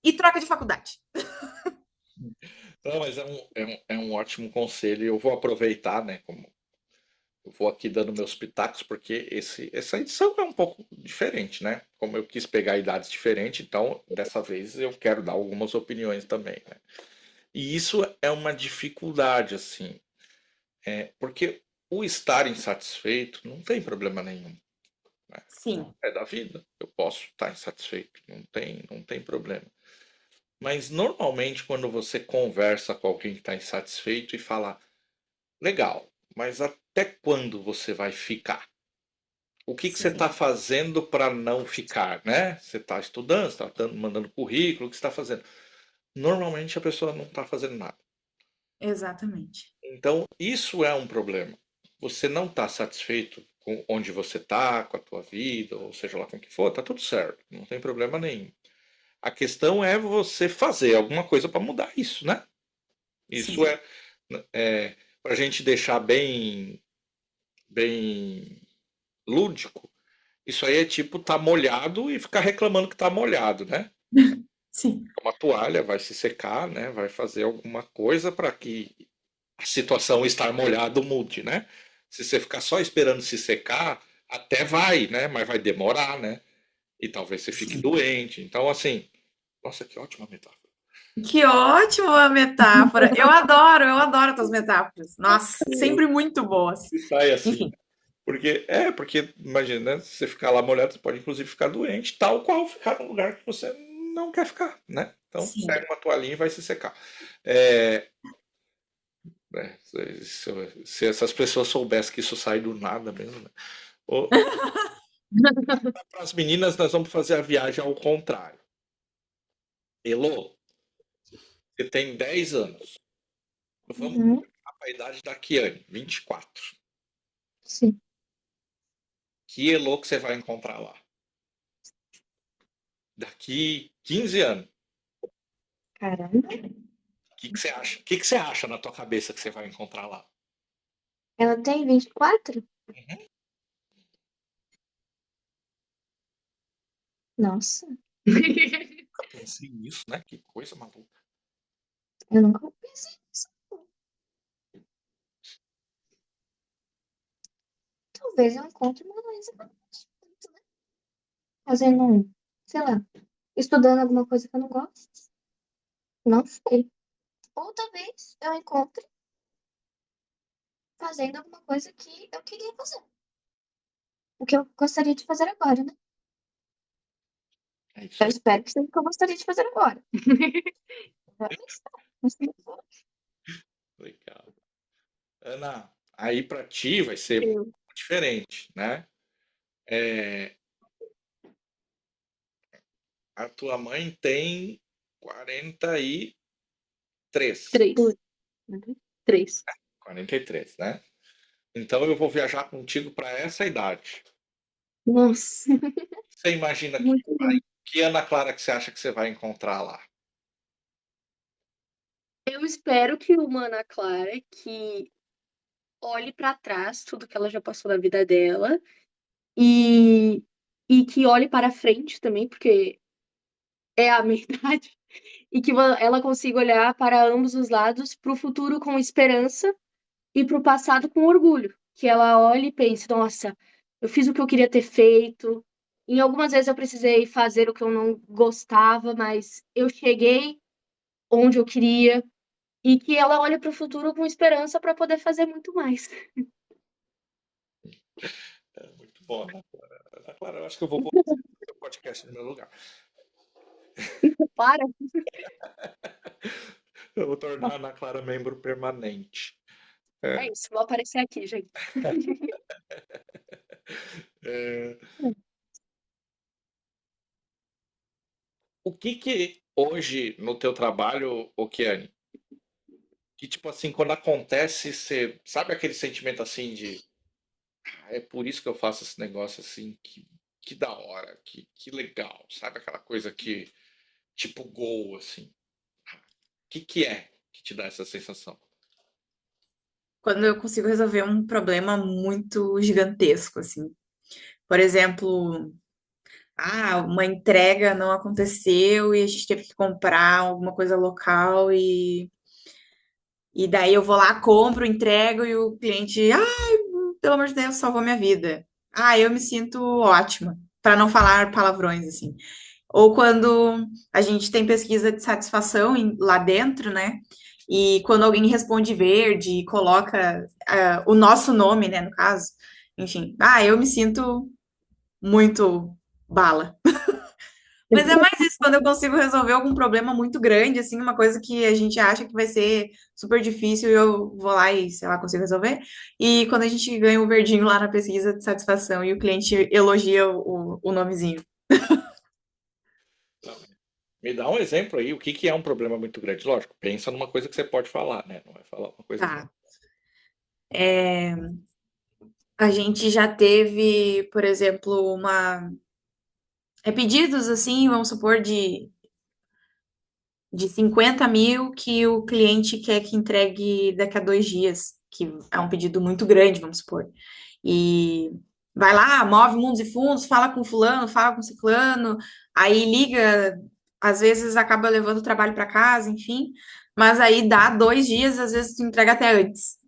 E troca de faculdade. Não, mas é um ótimo conselho e eu vou aproveitar, né? Como eu vou aqui dando meus pitacos, porque essa edição é um pouco diferente, né? Como eu quis pegar idades diferentes, então dessa vez eu quero dar algumas opiniões também, né? E isso é uma dificuldade, assim, porque o estar insatisfeito não tem problema nenhum, né? Sim, É da vida, eu posso estar insatisfeito, não tem problema. Mas normalmente quando você conversa com alguém que está insatisfeito e fala, legal, mas até quando você vai ficar? O que você está sim, fazendo para não ficar, né? Você está estudando, você está mandando currículo, o que você está fazendo? Normalmente a pessoa não está fazendo nada. exatamente. Então, isso é um problema. Você não está satisfeito com onde você está, com a tua vida, ou seja lá com o que for, tá tudo certo, não tem problema nenhum. A questão é você fazer alguma coisa para mudar isso, né? Isso Sim. é para a gente deixar bem lúdico. Isso aí é tipo tá molhado e ficar reclamando que tá molhado, né? Sim, Uma toalha vai se secar, né? Vai fazer alguma coisa para que a situação estar molhado mude, né? Se você ficar só esperando se secar, até vai, né? Mas vai demorar, né? E talvez você fique sim. doente. Então, assim, nossa, que ótima metáfora. Que ótima metáfora. Eu adoro tuas metáforas. Nossa, sempre muito boas. E sai assim. Enfim, Porque imagina, né? Se você ficar lá molhado, você pode inclusive ficar doente, tal qual ficar num lugar que você não quer ficar, né? Então, sim. pega uma toalhinha e vai se secar. É, se essas pessoas soubessem que isso sai do nada mesmo, né? Para as meninas, nós vamos fazer a viagem ao contrário. Elô, você tem 10 anos. Vamos Uhum, para a idade da Kiane, 24. sim. Que Elô que você vai encontrar lá? Daqui 15 anos. Caramba. O que você acha? O que você acha na tua cabeça que você vai encontrar lá? Ela tem 24? Nossa. Nunca pensei nisso, né? Que coisa maluca. Eu nunca pensei nisso. Talvez eu encontre uma Luísa fazendo sei lá, estudando alguma coisa que eu não gosto. Não sei. Ou talvez eu encontre fazendo alguma coisa que eu queria fazer. O que eu gostaria de fazer agora, né? É isso Eu aí. espero que seja o que eu gostaria de fazer agora. Mas não sei. Legal. Ana, aí para ti vai ser Eu. diferente, né? É, a tua mãe tem 43. 3. 3. 43, né? Então eu vou viajar contigo para essa idade. Nossa, Você imagina muito bom. que Ana Clara que você acha que você vai encontrar lá? Eu espero que uma Ana Clara que olhe pra trás tudo que ela já passou na vida dela e, e que olhe para frente também, porque é a minha idade, e que ela consiga olhar para ambos os lados, para o futuro com esperança e para o passado com orgulho, que ela olhe e pense, nossa, eu fiz o que eu queria ter feito. Em algumas vezes eu precisei fazer o que eu não gostava, mas eu cheguei onde eu queria e que ela olhe para o futuro com esperança para poder fazer muito mais. É muito bom, Ana Clara. Ana Clara, eu acho que eu vou pôr o podcast no meu lugar. Para. Eu vou tornar a Ana Clara membro permanente. É isso, vou aparecer aqui, gente. É, o que hoje no teu trabalho, Okiane, que tipo assim, quando acontece, você sabe aquele sentimento assim de é por isso que eu faço esse negócio assim, que da hora, que legal, sabe aquela coisa que tipo gol assim. Que é que te dá essa sensação? Quando eu consigo resolver um problema muito gigantesco, assim. Por exemplo, uma entrega não aconteceu e a gente teve que comprar alguma coisa local e daí eu vou lá, compro, entrego e o cliente, pelo amor de Deus, salvou minha vida. Eu me sinto ótima, para não falar palavrões, assim. Ou quando a gente tem pesquisa de satisfação lá dentro, né? E quando alguém responde verde e coloca o nosso nome, né, no caso. Enfim, eu me sinto muito bala. Mas é mais isso, quando eu consigo resolver algum problema muito grande, assim, uma coisa que a gente acha que vai ser super difícil e eu vou lá e, sei lá, consigo resolver. E quando a gente ganha o verdinho lá na pesquisa de satisfação e o cliente elogia o nomezinho. Não, me dá um exemplo aí, o que é um problema muito grande? Lógico, pensa numa coisa que você pode falar, né? Não vai falar uma coisa. Tá. A gente já teve, por exemplo, pedidos assim, vamos supor, de 50 mil que o cliente quer que entregue daqui a 2 dias, que é um pedido muito grande, vamos supor. E vai lá, move mundos e fundos, fala com fulano, fala com ciclano, aí liga, às vezes acaba levando o trabalho para casa, enfim, mas aí dá 2 dias, às vezes tu entrega até antes.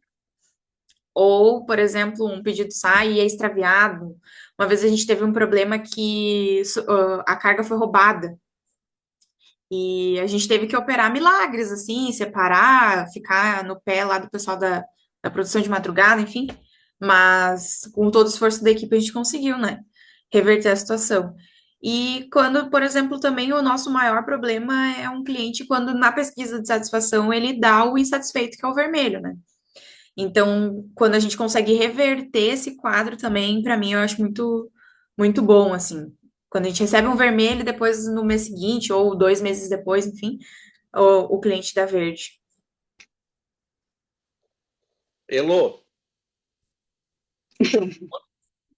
Ou, por exemplo, um pedido sai e é extraviado. Uma vez a gente teve um problema que a carga foi roubada. E a gente teve que operar milagres, assim, separar, ficar no pé lá do pessoal da produção de madrugada, enfim. Mas com todo o esforço da equipe a gente conseguiu, né? Reverter a situação. E quando, por exemplo, também o nosso maior problema é um cliente quando na pesquisa de satisfação ele dá o insatisfeito, que é o vermelho, né? Então, quando a gente consegue reverter esse quadro também, para mim, eu acho muito, muito bom, assim. Quando a gente recebe um vermelho, depois no mês seguinte, ou 2 meses depois, enfim, o cliente dá verde. Elô,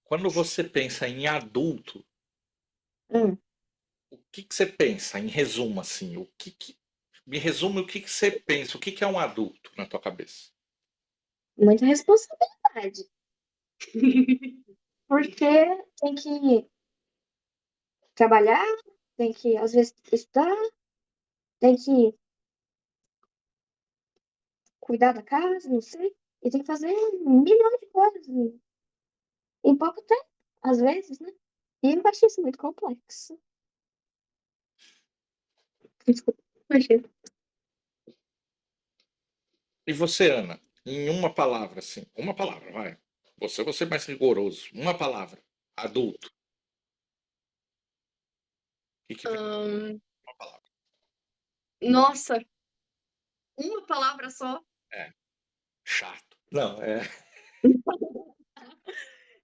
quando você pensa em adulto, Hum, o que você pensa, em resumo, assim? Me resume o que você pensa, o que é um adulto na tua cabeça? muita responsabilidade. Porque tem que trabalhar, tem que, às vezes, estudar, tem que cuidar da casa, não sei. E tem que fazer milhões de coisas em pouco tempo, às vezes, né? E eu acho isso muito complexo. Desculpa, imagina. E você, Ana, em uma palavra, assim, uma palavra, vai. Você é mais rigoroso. Uma palavra, adulto. Que vem? Uma palavra. Nossa, uma palavra só. É, chato. Não, é.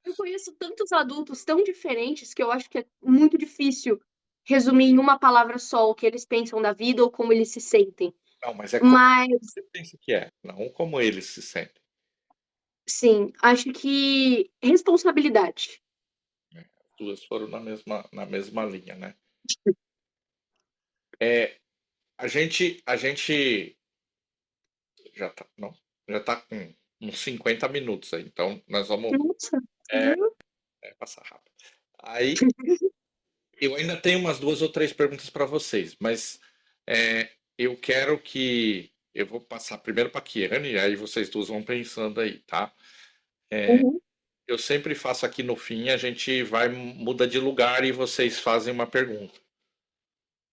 Eu conheço tantos adultos tão diferentes que eu acho que é muito difícil resumir em uma palavra só o que eles pensam da vida ou como eles se sentem. Não, mas é como Mas, você pensa que é, não como eles se sentem. sim, acho que responsabilidade. As duas foram na mesma linha, né? É, a gente já tá, não, já tá com uns 50 minutos aí, então nós vamos Nossa, viu? passar rápido. Aí eu ainda tenho umas 2 ou 3 perguntas para vocês, mas eu quero que eu vou passar primeiro para a Kiane, e aí vocês duas vão pensando aí, tá? Uhum. Eu sempre faço aqui no fim, a gente vai, muda de lugar e vocês fazem uma pergunta.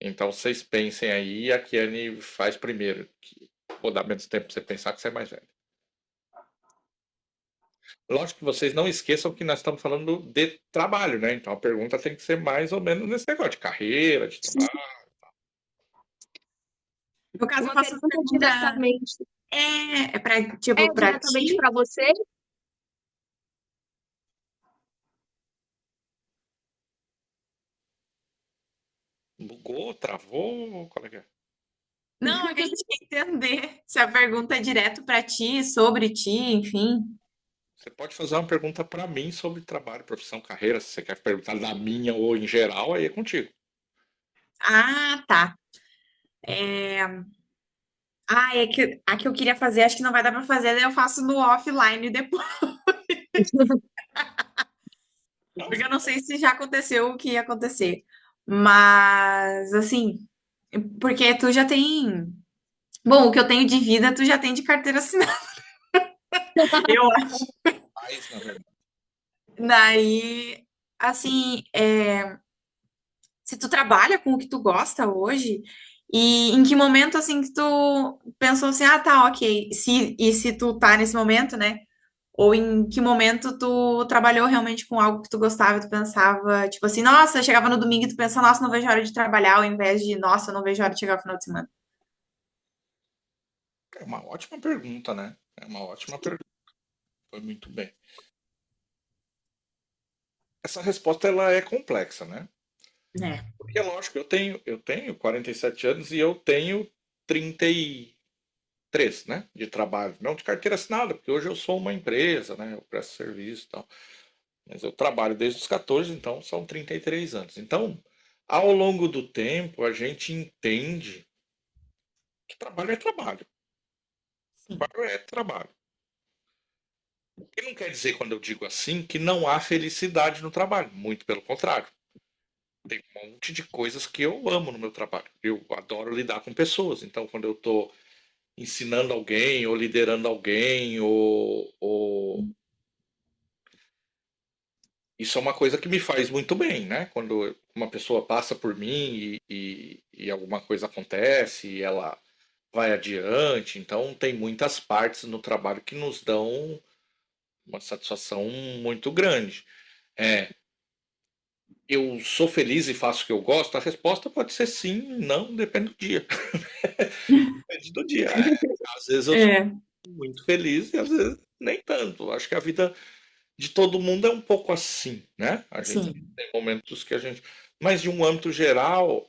Então vocês pensem aí e a Kiane faz primeiro. Que vou dar menos tempo para você pensar que você é mais velho. Lógico que vocês não esqueçam que nós estamos falando de trabalho, né? Então a pergunta tem que ser mais ou menos nesse negócio de carreira, de trabalho. No caso, eu Uma faço pergunta pergunta. diretamente. É pra, É tipo, pra diretamente ti? para você? Bugou, travou, qual é que é? Não, é que a gente quer entender se a pergunta é direto pra ti, sobre ti, enfim. Você pode fazer uma pergunta para mim sobre trabalho, profissão, carreira. Se você quer perguntar da minha ou em geral, aí é contigo. Ah, tá. É... Ah, é que a que eu queria fazer, acho que não vai dar pra fazer, daí eu faço no offline depois, porque eu não sei se já aconteceu o que ia acontecer. Mas, assim, porque tu já tem. Bom, o que eu tenho de vida, tu já tem de carteira assinada. Eu acho. Mais, na verdade. Daí, assim, se tu trabalha com o que tu gosta hoje, e em que momento, assim, que tu pensou assim, ah, tá, ok, e se tu tá nesse momento, né? Ou em que momento tu trabalhou realmente com algo que tu gostava, tu pensava, tipo assim, nossa, chegava no domingo e tu pensa, nossa, não vejo a hora de trabalhar, ao invés de, nossa, não vejo a hora de chegar ao final de semana. É uma ótima pergunta, né? É uma ótima pergunta. Foi muito bem. Essa resposta ela é complexa, né? É, Porque é lógico, eu tenho 47 anos e eu tenho 33, né? De trabalho. Não de carteira assinada, porque hoje eu sou uma empresa, né? Eu presto serviço e tal. Mas eu trabalho desde os 14, então são 33 anos. Então, ao longo do tempo, a gente entende que trabalho é trabalho. sim, Trabalho é trabalho. E não quer dizer, quando eu digo assim, que não há felicidade no trabalho. Muito pelo contrário. Tem um monte de coisas que eu amo no meu trabalho. Eu adoro lidar com pessoas. Então, quando eu estou ensinando alguém, ou liderando alguém, ou isso é uma coisa que me faz muito bem, né? Quando uma pessoa passa por mim e alguma coisa acontece e ela vai adiante. Então, tem muitas partes no trabalho que nos dão uma satisfação muito grande. É, eu sou feliz e faço o que eu gosto? A resposta pode ser sim, não, depende do dia. Depende do dia. Às vezes eu sou é, muito feliz e às vezes nem tanto. Acho que a vida de todo mundo é um pouco assim, né? A gente sim, tem momentos que a gente. Mas de um âmbito geral,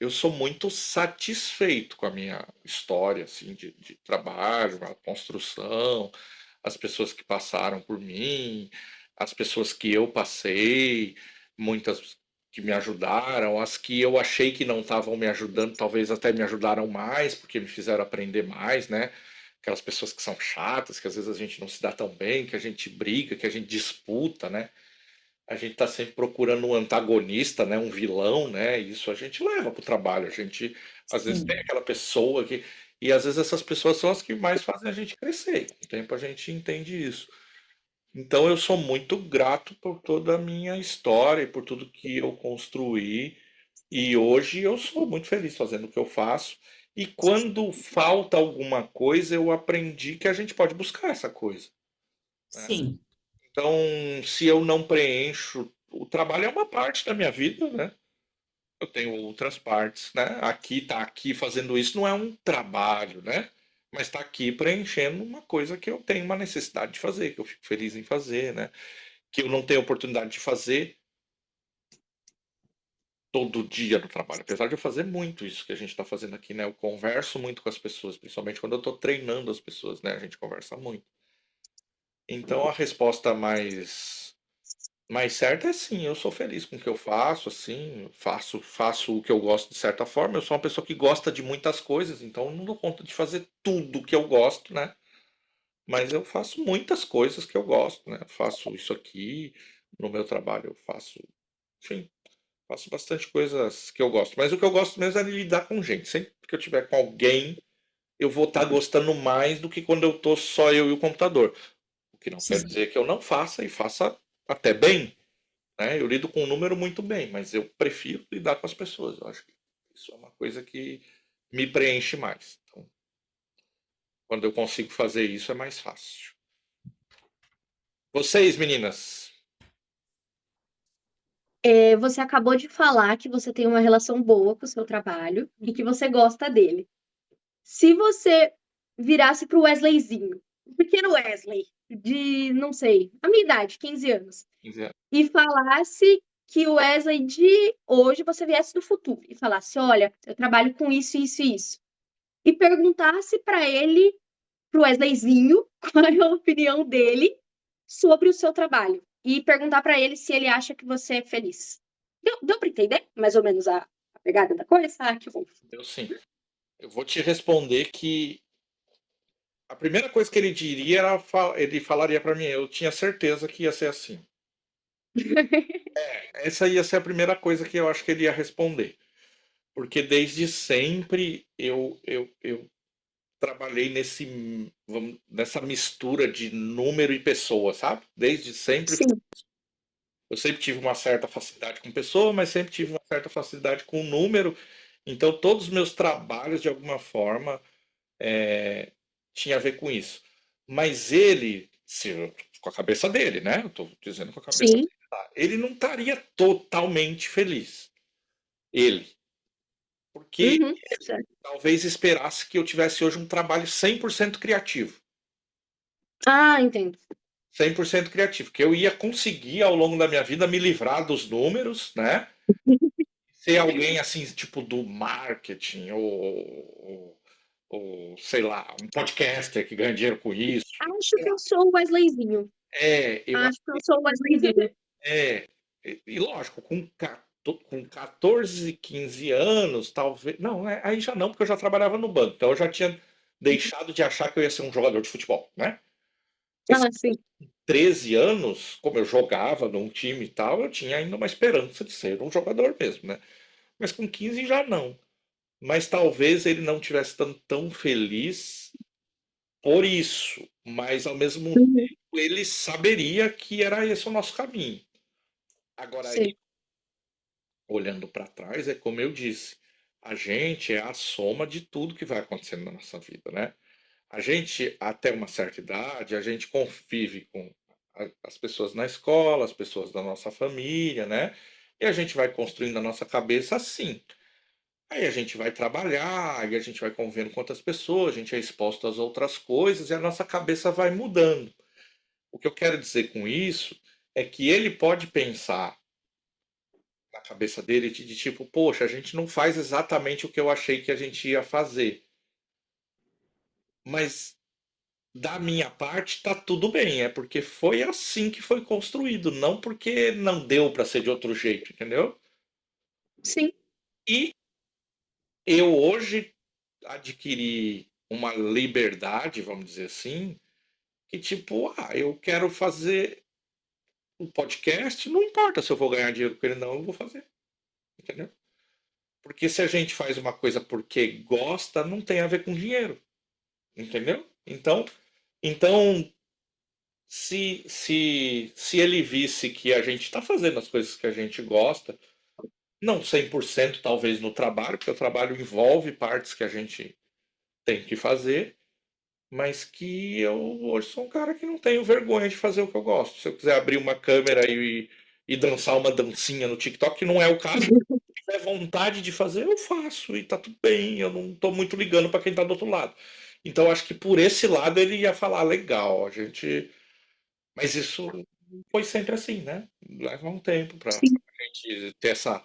eu sou muito satisfeito com a minha história assim, de trabalho, a construção, as pessoas que passaram por mim, as pessoas que eu passei, muitas que me ajudaram, as que eu achei que não estavam me ajudando, talvez até me ajudaram mais, porque me fizeram aprender mais, né? Aquelas pessoas que são chatas, que às vezes a gente não se dá tão bem, que a gente briga, que a gente disputa, né? A gente está sempre procurando um antagonista, né? Um vilão, né? E isso a gente leva para o trabalho. A gente às vezes tem sim, aquela pessoa que. E às vezes essas pessoas são as que mais fazem a gente crescer. Com o tempo a gente entende isso. Então eu sou muito grato por toda a minha história e por tudo que eu construí. E hoje eu sou muito feliz fazendo o que eu faço. E quando falta alguma coisa, eu aprendi que a gente pode buscar essa coisa, né? sim, Então, se eu não preencho, o trabalho é uma parte da minha vida, né? Eu tenho outras partes, né? Aqui, tá aqui fazendo isso não é um trabalho, né? Mas está aqui preenchendo uma coisa que eu tenho uma necessidade de fazer, que eu fico feliz em fazer, né? Que eu não tenho oportunidade de fazer todo dia no trabalho, apesar de eu fazer muito isso que a gente está fazendo aqui, né? Eu converso muito com as pessoas, principalmente quando eu estou treinando as pessoas, né? A gente conversa muito. Então a resposta mais certa é sim, eu sou feliz com o que eu faço, assim, faço o que eu gosto de certa forma. Eu sou uma pessoa que gosta de muitas coisas, então eu não dou conta de fazer tudo que eu gosto, né? Mas eu faço muitas coisas que eu gosto, né? Faço isso aqui no meu trabalho, eu faço, enfim, faço bastante coisas que eu gosto. Mas o que eu gosto mesmo é de lidar com gente. Sempre que eu tiver com alguém, eu vou estar gostando mais do que quando eu tô só eu e o computador. O que não quer Sim. dizer que eu não faça e faça até bem, né? Eu lido com o número muito bem, mas eu prefiro lidar com as pessoas. Eu acho que isso é uma coisa que me preenche mais. Então, quando eu consigo fazer isso, é mais fácil. Vocês, meninas? Você acabou de falar que você tem uma relação boa com o seu trabalho e que você gosta dele. Se você virasse pro Wesleyzinho, o pequeno Wesley, de, não sei, a minha idade, 15 anos, 15 anos. e falasse que o Wesley de hoje você viesse do futuro e falasse, olha, eu trabalho com isso, isso e isso. E perguntasse para ele, pro Wesleyzinho, qual é a opinião dele sobre o seu trabalho. E perguntar para ele se ele acha que você é feliz. Deu para entender mais ou menos a pegada da coisa? Ah, que bom. Eu sim. Eu vou te responder que a primeira coisa que ele diria era, ele falaria para mim, eu tinha certeza que ia ser assim. Essa ia ser a primeira coisa que eu acho que ele ia responder. Porque desde sempre eu trabalhei nessa mistura de número e pessoa, sabe? Desde sempre. Sim. Eu sempre tive uma certa facilidade com pessoa, mas sempre tive uma certa facilidade com número. Então, todos os meus trabalhos, de alguma forma, tinha a ver com isso. Mas ele, com a cabeça dele, né? Eu estou dizendo com a cabeça Sim. dele, tá? Ele não estaria totalmente feliz. Ele. Porque Uhum, certo. talvez esperasse que eu tivesse hoje um trabalho 100% criativo. Ah, entendo. 100% criativo. Que eu ia conseguir, ao longo da minha vida, me livrar dos números, né? Ser alguém assim, tipo do marketing, ou sei lá, um podcaster que ganha dinheiro com isso. Acho que eu sou o Wesleyzinho. Eu Acho que eu sou o Wesleyzinho. É, e lógico, com 14, 15 anos, talvez. Não, aí já não, porque eu já trabalhava no banco. Então eu já tinha deixado de achar que eu ia ser um jogador de futebol, né? Esses Ah, sim. 13 anos, como eu jogava num time e tal, eu tinha ainda uma esperança de ser um jogador mesmo, né? Mas com 15 já não. Mas talvez ele não tivesse tão feliz por isso. Mas ao mesmo Uhum, tempo ele saberia que era esse o nosso caminho. Agora, sim. olhando para trás, é como eu disse, a gente é a soma de tudo que vai acontecendo na nossa vida, né? A gente, até uma certa idade, a gente convive com as pessoas na escola, as pessoas da nossa família, né? E a gente vai construindo a nossa cabeça assim. Aí a gente vai trabalhar, e a gente vai convivendo com outras pessoas, a gente é exposto às outras coisas e a nossa cabeça vai mudando. O que eu quero dizer com isso é que ele pode pensar na cabeça dele de tipo, poxa, a gente não faz exatamente o que eu achei que a gente ia fazer. Mas da minha parte tá tudo bem, é porque foi assim que foi construído, não porque não deu para ser de outro jeito, entendeu? Sim. E eu hoje adquiri uma liberdade, vamos dizer assim, que tipo, eu quero fazer um podcast, não importa se eu vou ganhar dinheiro com ele não, eu vou fazer, entendeu? Porque se a gente faz uma coisa porque gosta, não tem a ver com dinheiro. Entendeu? Então se ele visse que a gente está fazendo as coisas que a gente gosta, não 100% talvez no trabalho, porque o trabalho envolve partes que a gente tem que fazer, mas que eu hoje sou um cara que não tenho vergonha de fazer o que eu gosto. Se eu quiser abrir uma câmera e dançar uma dancinha no TikTok, que não é o caso, se tiver vontade de fazer, eu faço e tá tudo bem, eu não tô muito ligando para quem tá do outro lado. Então acho que por esse lado ele ia falar legal, a gente. Mas isso foi sempre assim, né? Leva um tempo para Sim. a gente ter essa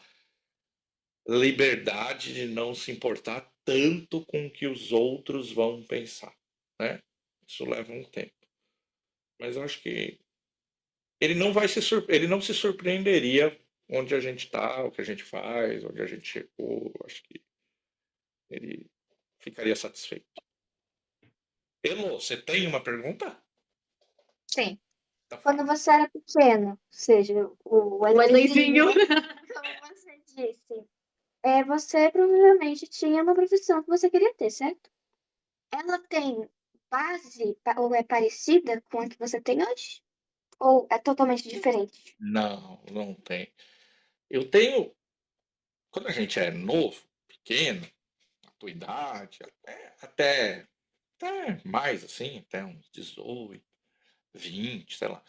liberdade de não se importar tanto com o que os outros vão pensar, né? Isso leva um tempo. Mas eu acho que ele não se surpreenderia onde a gente está, o que a gente faz, onde a gente chegou. Acho que ele ficaria satisfeito. Elô, você tem uma pergunta? Sim. Tá. Quando você era pequeno, ou seja, o Wesleyzinho. Wesleyzinho, como você disse, você provavelmente tinha uma profissão que você queria ter, certo? ela tem base ou é parecida com a que você tem hoje? Ou é totalmente diferente? Não, não tem. Eu tenho, quando a gente é novo, pequeno, a tua idade, até mais assim, até uns 18, 20, sei lá.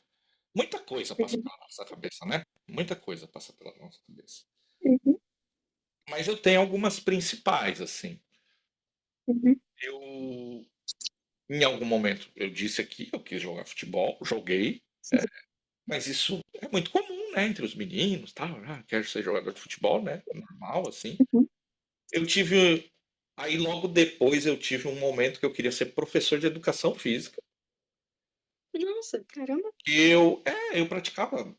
Muita coisa passa Uhum. pela nossa cabeça, né? Muita coisa passa pela nossa cabeça. Uhum, Mas eu tenho algumas principais, assim. uhum, Eu, em algum momento, eu disse aqui, eu quis jogar futebol, joguei, mas isso é muito comum, né, entre os meninos, tal. Ah, quero ser jogador de futebol, né? Normal, assim. uhum. Eu tive. Aí logo depois eu tive um momento que eu queria ser professor de educação física. Nossa. Caramba. Eu praticava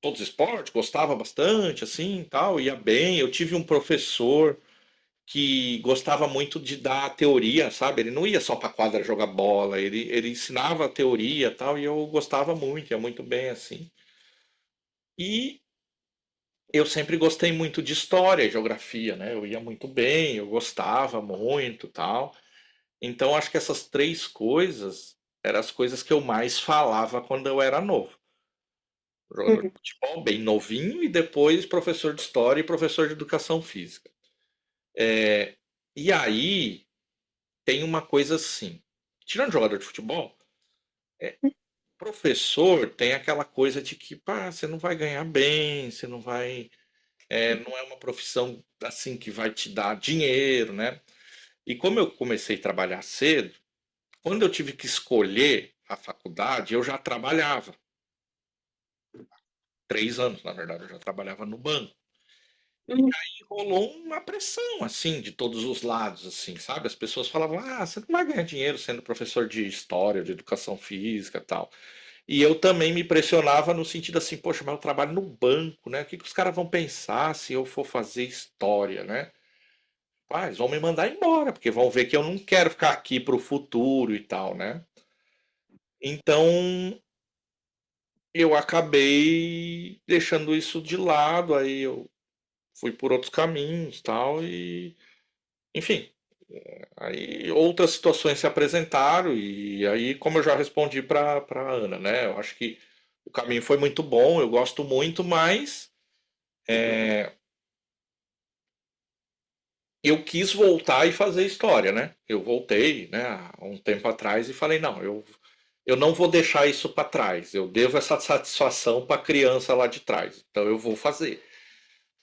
todos os esportes, gostava bastante, assim, tal, ia bem. Eu tive um professor que gostava muito de dar teoria, sabe? Ele não ia só para quadra jogar bola, ele ensinava a teoria, tal, e eu gostava muito, ia muito bem assim. E eu sempre gostei muito de história e geografia, né? Eu ia muito bem, eu gostava muito, tal. Então acho que essas três coisas eram as coisas que eu mais falava quando eu era novo. Jogador de Uhum, futebol, bem novinho, e depois professor de história e professor de educação física. E aí tem uma coisa assim. Tirando jogador de futebol, professor tem aquela coisa de que pá, você não vai ganhar bem, você não vai. Não é uma profissão assim que vai te dar dinheiro, né? E como eu comecei a trabalhar cedo, quando eu tive que escolher a faculdade, eu já trabalhava. 3 anos, na verdade, eu já trabalhava no banco. Uhum. E rolou uma pressão, assim, de todos os lados, assim, sabe? As pessoas falavam, ah, você não vai ganhar dinheiro sendo professor de história, de educação física e tal. E eu também me pressionava no sentido assim, poxa, mas eu trabalho no banco, né? O que que os caras vão pensar se eu for fazer história, né? Ah, eles vão me mandar embora, porque vão ver que eu não quero ficar aqui para o futuro e tal, né? Então eu acabei deixando isso de lado, aí eu fui por outros caminhos, tal, e enfim, aí outras situações se apresentaram e aí como eu já respondi para Ana, né? Eu acho que o caminho foi muito bom, eu gosto muito, mas eu quis voltar e fazer história, né? Eu voltei, né, há um tempo atrás e falei, não, eu não vou deixar isso para trás. Eu devo essa satisfação para a criança lá de trás. Então eu vou fazer.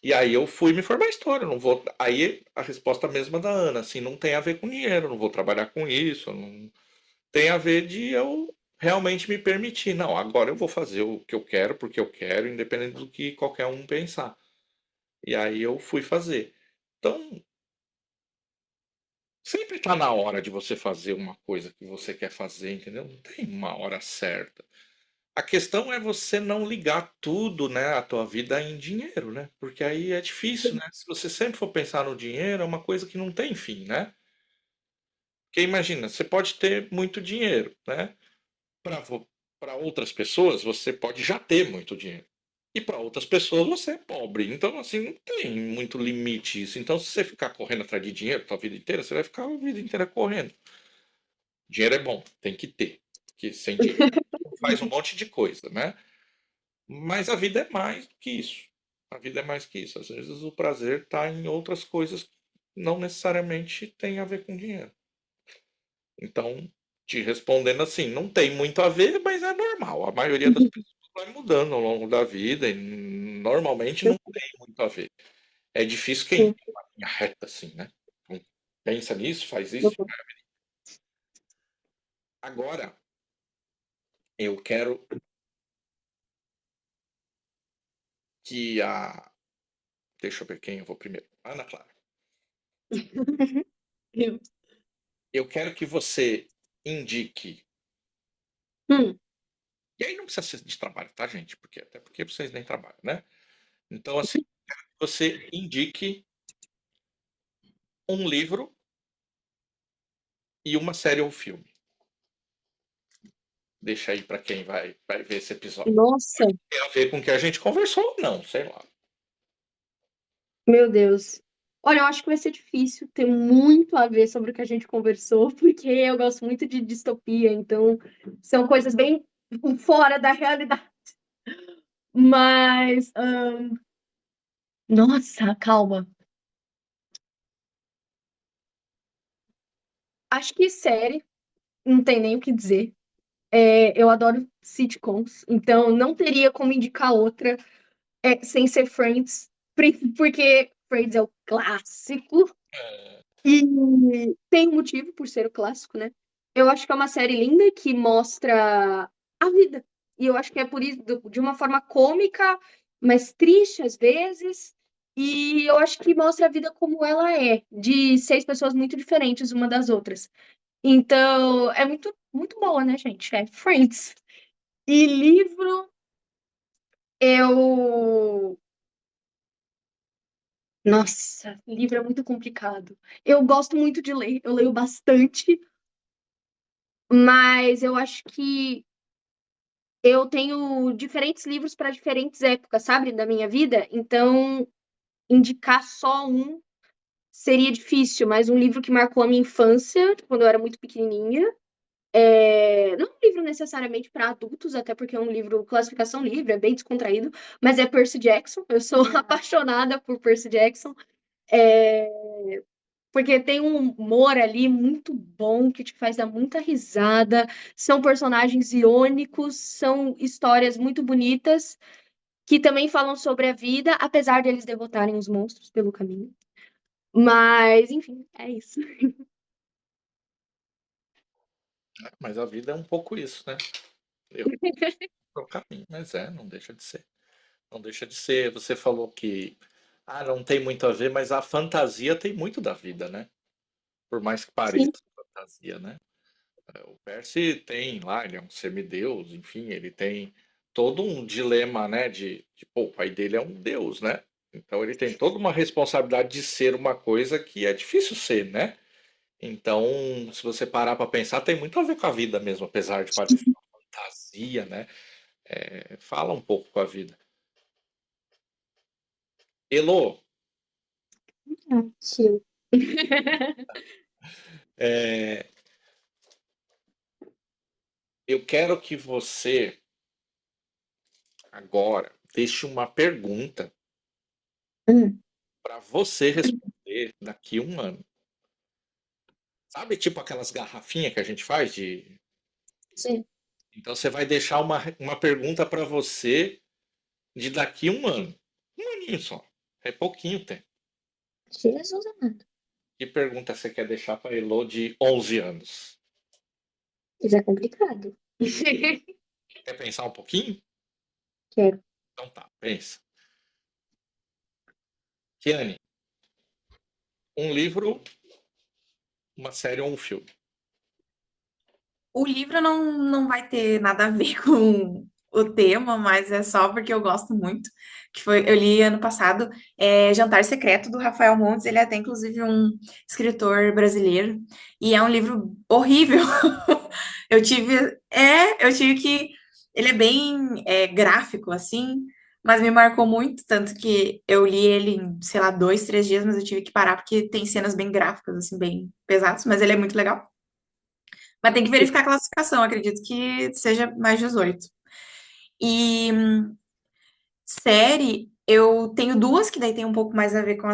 E aí eu fui me formar em história, não vou. Aí a resposta mesma da Ana, assim, não tem a ver com dinheiro, não vou trabalhar com isso, não tem a ver de eu realmente me permitir. Não, agora eu vou fazer o que eu quero, porque eu quero, independente do que qualquer um pensar. E aí eu fui fazer. Então, sempre está na hora de você fazer uma coisa que você quer fazer, entendeu? Não tem uma hora certa. A questão é você não ligar tudo, né, a tua vida em dinheiro, né? Porque aí é difícil, né? Se você sempre for pensar no dinheiro, é uma coisa que não tem fim, né? Porque imagina, você pode ter muito dinheiro, né? Para outras pessoas, você pode já ter muito dinheiro. E para outras pessoas, você é pobre. Então, assim, não tem muito limite isso. Então, se você ficar correndo atrás de dinheiro a tua vida inteira, você vai ficar a vida inteira correndo. Dinheiro é bom, tem que ter. Porque sem dinheiro faz um monte de coisa, né? Mas a vida é mais do que isso. A vida é mais que isso. Às vezes o prazer está em outras coisas que não necessariamente tem a ver com dinheiro. Então, te respondendo assim, não tem muito a ver, mas é normal. A maioria das pessoas vai mudando ao longo da vida e normalmente não tem muito a ver. É difícil quem Sim. tem uma linha reta assim, né? Então, pensa nisso, faz isso. Uhum. Agora, eu quero que a. Deixa eu ver quem eu vou primeiro. Ana Clara. Eu. Eu quero que você indique. Hum, E aí não precisa ser de trabalho, tá, gente? Até porque vocês nem trabalham, né? Então, assim, você indique um livro e uma série ou filme. Deixa aí para quem vai ver esse episódio. nossa, Tem a ver com o que a gente conversou ou não, sei lá. meu Deus. Olha, eu acho que vai ser difícil, tem muito a ver sobre o que a gente conversou, porque eu gosto muito de distopia, então são coisas bem fora da realidade. Mas, nossa, calma. Acho que série, não tem nem o que dizer. Eu adoro sitcoms, então não teria como indicar outra sem ser Friends, porque Friends é o clássico. E tem um motivo por ser o clássico, né? Eu acho que é uma série linda que mostra a vida. E eu acho que é por isso, de uma forma cômica, mas triste às vezes. E eu acho que mostra a vida como ela é, de 6 pessoas muito diferentes uma das outras. Então, é muito, muito boa, né, gente? É Friends. E livro, eu. Nossa, livro é muito complicado. Eu gosto muito de ler, eu leio bastante. Mas eu acho que eu tenho diferentes livros para diferentes épocas, sabe, da minha vida. Então, indicar só um seria difícil, mas um livro que marcou a minha infância, quando eu era muito pequenininha. Não um livro necessariamente para adultos, até porque é um livro classificação livre, é bem descontraído, mas é Percy Jackson. Eu sou apaixonada por Percy Jackson. É, Porque tem um humor ali muito bom que te faz dar muita risada. São personagens irônicos, são histórias muito bonitas que também falam sobre a vida, apesar de eles derrotarem os monstros pelo caminho. Mas, enfim, é isso. Mas a vida é um pouco isso, né? Eu o caminho, mas não deixa de ser. Não deixa de ser. Você falou que não tem muito a ver, mas a fantasia tem muito da vida, né? Por mais que pareça Sim. fantasia, né? O Percy tem lá, ele é um semideus, enfim, ele tem todo um dilema, né? Pô, o pai dele é um deus, né? Então ele tem toda uma responsabilidade de ser uma coisa que é difícil ser, né? Então, se você parar para pensar, tem muito a ver com a vida mesmo, apesar de parecer uma fantasia, né? Fala um pouco com a vida. Elô, Tio. é, eu quero que você agora deixe uma pergunta Hum, para você responder daqui a um ano. Sabe, tipo aquelas garrafinhas que a gente faz de. sim. Então você vai deixar uma pergunta para você de daqui a um ano. Um aninho só. É pouquinho tempo. Jesus amado. Que pergunta você quer deixar para Elô de 11 anos? Isso é complicado. Quer pensar um pouquinho? Quero. Então tá, pensa. Kiane, um livro, uma série ou um filme? O livro não vai ter nada a ver com o tema, mas é só porque eu gosto muito. Eu li ano passado, Jantar Secreto, do Rafael Montes. Ele é até, inclusive, um escritor brasileiro. E é um livro horrível. Eu tive que... Ele é bem gráfico, assim, mas me marcou muito, tanto que eu li ele em, sei lá, 2, 3 dias, mas eu tive que parar porque tem cenas bem gráficas, assim, bem pesadas, mas ele é muito legal. Mas tem que verificar a classificação, acredito que seja mais 18. E série, eu tenho duas que daí tem um pouco mais a ver com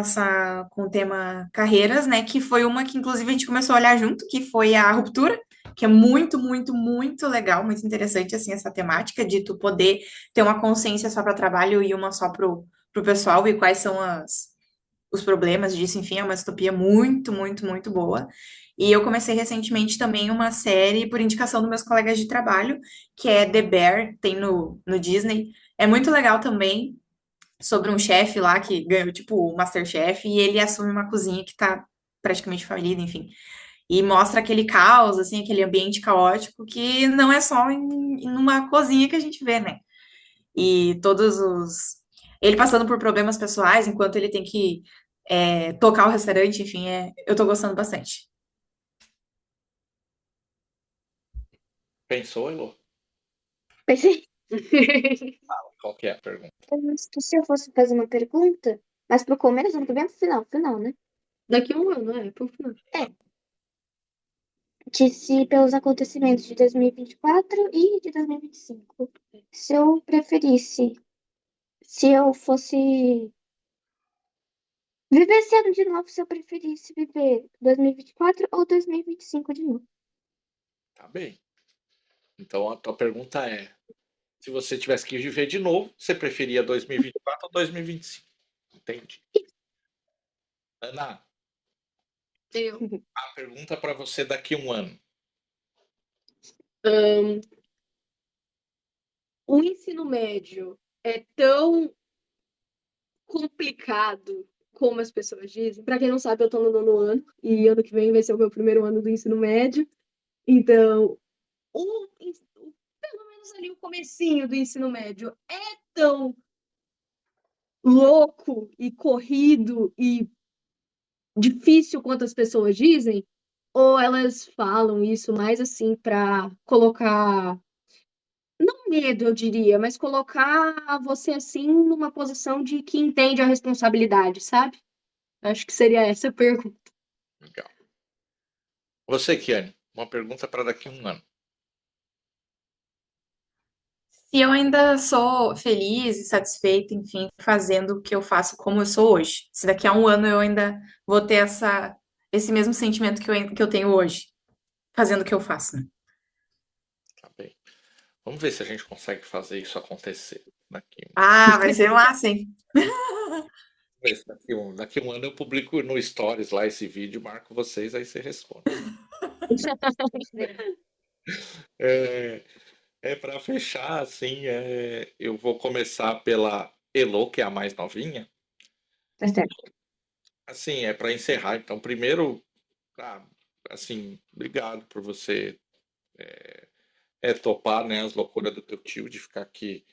o tema carreiras, né? Que foi uma que inclusive a gente começou a olhar junto, que foi a Ruptura, que é muito, muito, muito legal, muito interessante assim essa temática de tu poder ter uma consciência só para trabalho e uma só pro pessoal e quais são os problemas disso, enfim, é uma distopia muito, muito, muito boa. E eu comecei recentemente também uma série por indicação dos meus colegas de trabalho, que é The Bear, tem no Disney. É muito legal também, sobre um chefe lá que ganhou, tipo, o MasterChef, e ele assume uma cozinha que tá praticamente falida, enfim. E mostra aquele caos, assim, aquele ambiente caótico que não é só em uma cozinha que a gente vê, né? E todos os. Ele passando por problemas pessoais, enquanto ele tem que tocar o restaurante, enfim, eu tô gostando bastante. Pensou, Elô? Pensei, Qual que é a pergunta? se eu fosse fazer uma pergunta, Mas pro começo, ano que vem, pro final, né? Daqui a um ano, pro final. Que se pelos acontecimentos de 2024 e de 2025, se eu preferisse, se eu fosse viver esse ano de novo, se eu preferisse viver 2024 ou 2025 de novo. Tá bem. Então a tua pergunta é: se você tivesse que viver de novo, você preferia 2024 ou 2025? Entendi. Ana, Eu. a pergunta para você daqui a um ano. O ensino médio é tão complicado como as pessoas dizem. Para quem não sabe, eu tô no 9º ano e ano que vem vai ser o meu primeiro ano do ensino médio. Então, pelo menos ali o comecinho do ensino médio é tão louco e corrido e difícil quanto as pessoas dizem? Ou elas falam isso mais assim para colocar, não medo, eu diria, mas colocar você assim numa posição de que entende a responsabilidade, sabe? Acho que seria essa a pergunta. Legal. Você, Kiane, uma pergunta para daqui a um ano. Se eu ainda sou feliz e satisfeita, enfim, fazendo o que eu faço como eu sou hoje. Se daqui a um ano eu ainda vou ter esse mesmo sentimento que eu tenho hoje, fazendo o que eu faço, né? Tá bem. Vamos ver se a gente consegue fazer isso acontecer daqui. Ah, vai ser massa, hein? Daqui a um ano eu publico no Stories lá esse vídeo, marco vocês, aí você responde. É, para fechar, assim, eu vou começar pela Elo, que é a mais novinha. Tá certo. Assim, para encerrar. Então, primeiro, assim, obrigado por você topar, né, as loucuras do teu tio de ficar aqui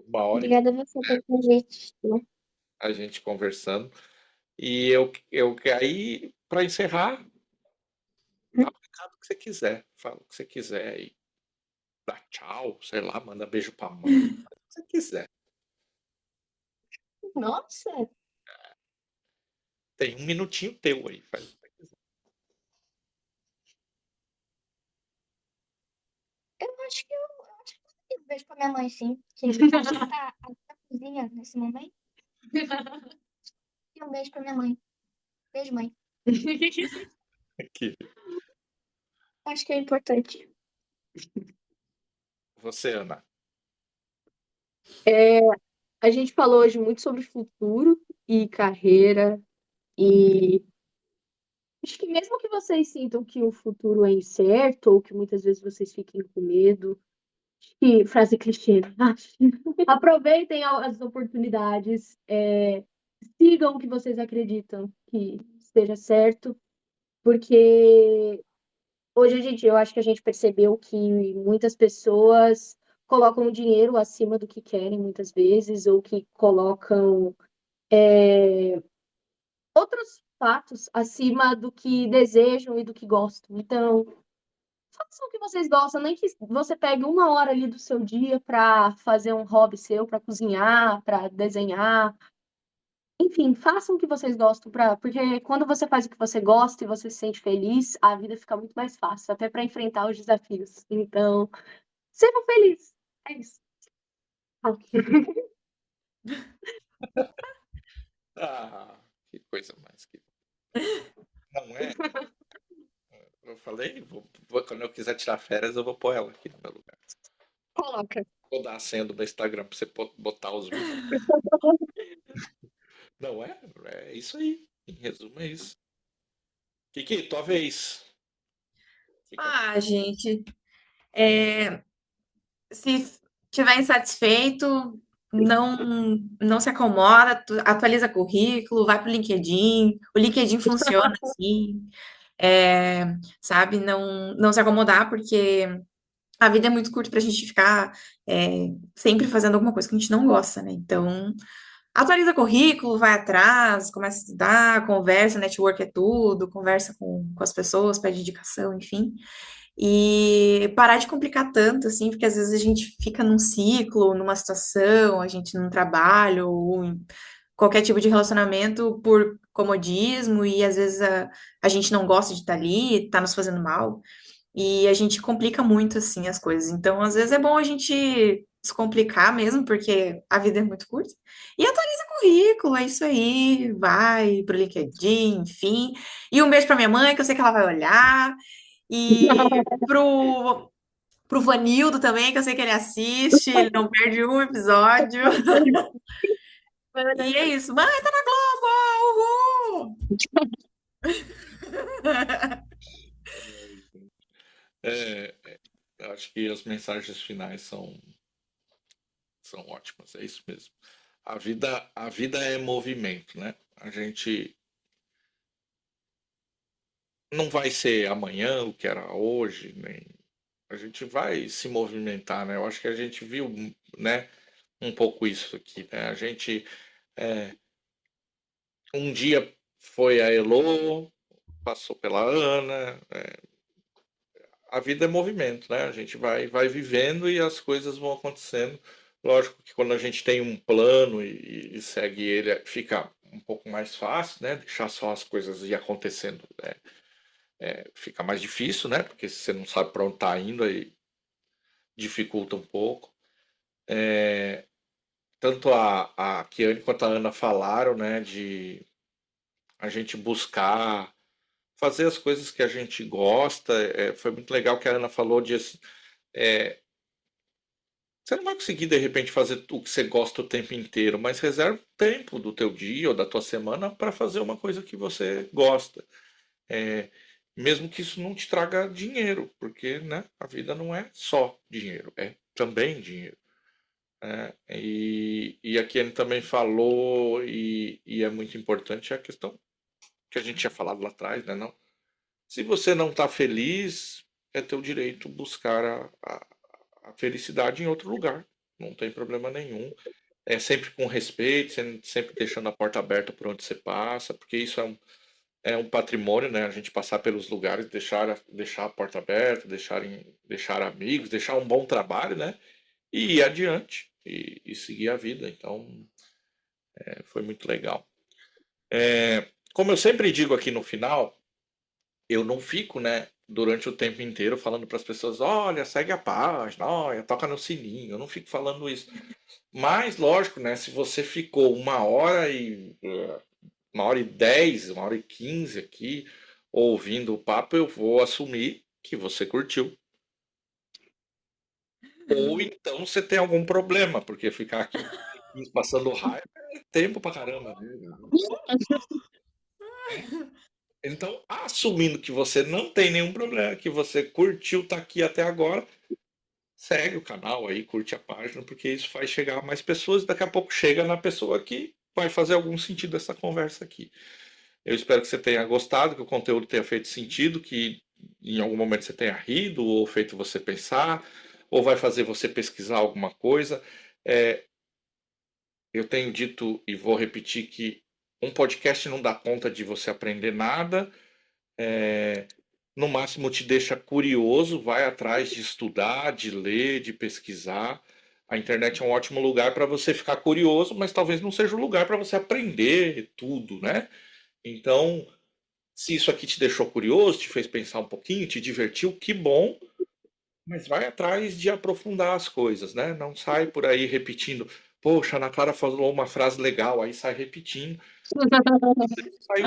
uma hora e Obrigada a você pelo convite. a gente conversando. E eu aí, para encerrar, dá o recado que você quiser, fala o que você quiser e dá tchau, sei lá, manda beijo pra mãe, faz o que você quiser. Nossa, Tem um minutinho teu aí, faz o que você quiser. eu tenho um beijo pra minha mãe, sim. Que acho que tá na cozinha nesse momento. E um beijo pra minha mãe. Beijo, mãe. Aqui. Acho que é importante. Você, Ana. A gente falou hoje muito sobre futuro e carreira, e acho que mesmo que vocês sintam que o futuro é incerto, ou que muitas vezes vocês fiquem com medo, que frase clichê, né? Aproveitem as oportunidades, sigam o que vocês acreditam que esteja certo, porque hoje eu acho que a gente percebeu que muitas pessoas colocam o dinheiro acima do que querem muitas vezes, ou que colocam outros fatos acima do que desejam e do que gostam. Então, façam o que vocês gostam, nem que você pegue uma hora ali do seu dia para fazer um hobby seu, para cozinhar, para desenhar. Enfim, façam o que vocês gostam, porque quando você faz o que você gosta e você se sente feliz, a vida fica muito mais fácil, até para enfrentar os desafios. Então, sejam felizes. É isso. Que coisa mais que. Não é? Eu falei, quando eu quiser tirar férias, eu vou pôr ela aqui no meu lugar. Coloca. Vou dar a senha do meu Instagram pra você botar os vídeos. Não é? É isso aí. Em resumo, é isso. Kiki, tua vez. Ah, gente, se tiver insatisfeito, não se acomoda, atualiza currículo, vai para o LinkedIn funciona assim, sabe? Não se acomodar, porque a vida é muito curta para a gente ficar sempre fazendo alguma coisa que a gente não gosta, né? Então, atualiza currículo, vai atrás, começa a estudar, conversa, network é tudo, conversa com as pessoas, pede indicação, enfim. E parar de complicar tanto, assim, porque às vezes a gente fica num ciclo, numa situação, a gente num trabalho, ou qualquer tipo de relacionamento por comodismo e às vezes a gente não gosta de estar ali, tá nos fazendo mal. E a gente complica muito, assim, as coisas. Então, às vezes é bom a gente descomplicar mesmo, porque a vida é muito curta. E atualiza currículo, é isso aí. Vai pro LinkedIn, enfim. E um beijo pra minha mãe, que eu sei que ela vai olhar. E pro Vanildo também, que eu sei que ele assiste, ele não perde um episódio. E é isso. Mãe, tá na Globo! Uhul! Eu acho que as mensagens finais são ótimas, é isso mesmo. A vida é movimento, né? A gente não vai ser amanhã o que era hoje, nem a gente vai se movimentar, né? Eu acho que a gente viu, né, um pouco isso aqui, né? A gente um dia foi a Elô, passou pela Ana. A vida é movimento, né? A gente vai vivendo e as coisas vão acontecendo. Lógico que quando a gente tem um plano e segue ele, fica um pouco mais fácil, né? Deixar só as coisas ir acontecendo, né? Fica mais difícil, né? Porque se você não sabe para onde está indo, aí dificulta um pouco. Tanto a Kiane quanto a Ana falaram, né? De a gente buscar fazer as coisas que a gente gosta. Foi muito legal que a Ana falou de você não vai conseguir, de repente, fazer o que você gosta o tempo inteiro, mas reserva tempo do teu dia ou da tua semana para fazer uma coisa que você gosta. É, mesmo que isso não te traga dinheiro, porque, né, a vida não é só dinheiro, é também dinheiro. E a Kiane também falou, e é muito importante, a questão que a gente tinha falado lá atrás, né? Não? Se você não está feliz, é teu direito buscar a felicidade em outro lugar. Não tem problema nenhum. É sempre com respeito, sempre deixando a porta aberta por onde você passa, porque isso é um patrimônio, né? A gente passar pelos lugares, deixar a porta aberta, deixar amigos, deixar um bom trabalho, né? E ir adiante e seguir a vida. Então, foi muito legal. Como eu sempre digo aqui no final, eu não fico, né, durante o tempo inteiro falando para as pessoas, olha, segue a página, olha, toca no sininho. Eu não fico falando isso. Mas, lógico, né, se você ficou 1h10, 1h15 aqui ouvindo o papo, eu vou assumir que você curtiu. Ou então você tem algum problema, porque ficar aqui passando raiva é tempo pra caramba, né? Então, assumindo que você não tem nenhum problema, que você curtiu, tá aqui até agora, segue o canal aí, curte a página, porque isso faz chegar a mais pessoas e daqui a pouco chega na pessoa que vai fazer algum sentido essa conversa aqui. Eu espero que você tenha gostado, que o conteúdo tenha feito sentido, que em algum momento você tenha rido, ou feito você pensar, ou vai fazer você pesquisar alguma coisa. Eu tenho dito e vou repetir que um podcast não dá conta de você aprender nada. No máximo te deixa curioso, vai atrás de estudar, de ler, de pesquisar. A internet é um ótimo lugar para você ficar curioso, mas talvez não seja o lugar para você aprender tudo, né? Então, se isso aqui te deixou curioso, te fez pensar um pouquinho, te divertiu, que bom, mas vai atrás de aprofundar as coisas, né? Não sai por aí repetindo. Poxa, a Ana Clara falou uma frase legal, aí sai repetindo. Saiu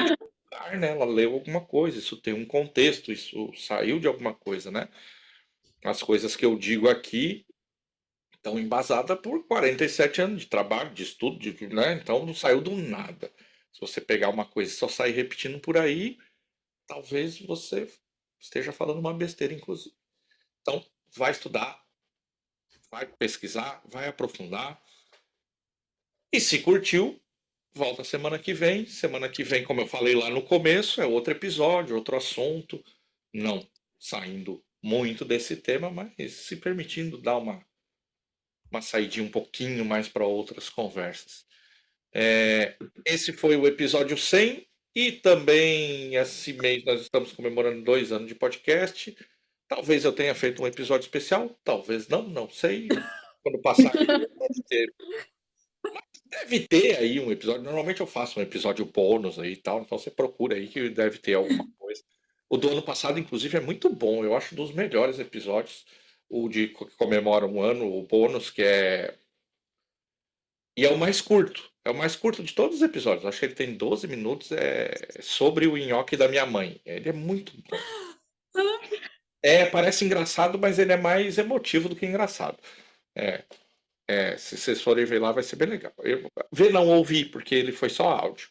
de algum lugar, né? Ela leu alguma coisa, isso tem um contexto, isso saiu de alguma coisa, né? As coisas que eu digo aqui estão embasadas por 47 anos de trabalho, de estudo, né? Então não saiu do nada. Se você pegar uma coisa e só sair repetindo por aí, talvez você esteja falando uma besteira, inclusive. Então, vai estudar, vai pesquisar, vai aprofundar. E se curtiu, volta semana que vem. Semana que vem, como eu falei lá no começo, é outro episódio, outro assunto. Não saindo muito desse tema, mas se permitindo dar uma saidinha um pouquinho mais para outras conversas. Esse foi o episódio 100 e também esse mês nós estamos comemorando 2 anos de podcast. Talvez eu tenha feito um episódio especial, talvez não sei. Quando passar, pode ter. Deve ter aí um episódio. Normalmente eu faço um episódio bônus aí e tal, então você procura aí que deve ter alguma coisa. O do ano passado, inclusive, é muito bom. Eu acho dos melhores episódios. O de que comemora um ano, o bônus, que é. E é o mais curto. É o mais curto de todos os episódios. Acho que ele tem 12 minutos. É sobre o nhoque da minha mãe. Ele é muito bom. Parece engraçado, mas ele é mais emotivo do que engraçado. Se vocês forem ver lá, vai ser bem legal. Ver não ouvir, porque ele foi só áudio.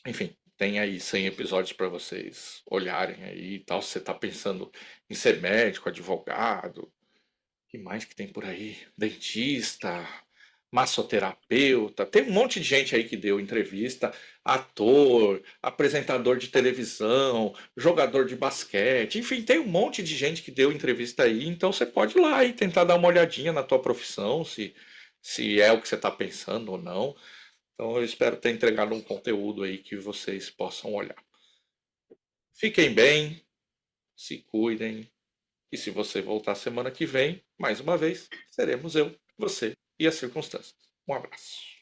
Enfim, tem aí 100 episódios para vocês olharem aí e tal. Se você está pensando em ser médico, advogado, o que mais que tem por aí? Dentista, massoterapeuta. Tem um monte de gente aí que deu entrevista. Ator, apresentador de televisão, jogador de basquete. Enfim, tem um monte de gente que deu entrevista aí. Então você pode ir lá e tentar dar uma olhadinha na tua profissão, se é o que você está pensando ou não. Então eu espero ter entregado um conteúdo aí que vocês possam olhar. Fiquem bem, se cuidem, e se você voltar semana que vem, mais uma vez, seremos eu, você e as circunstâncias. Um abraço.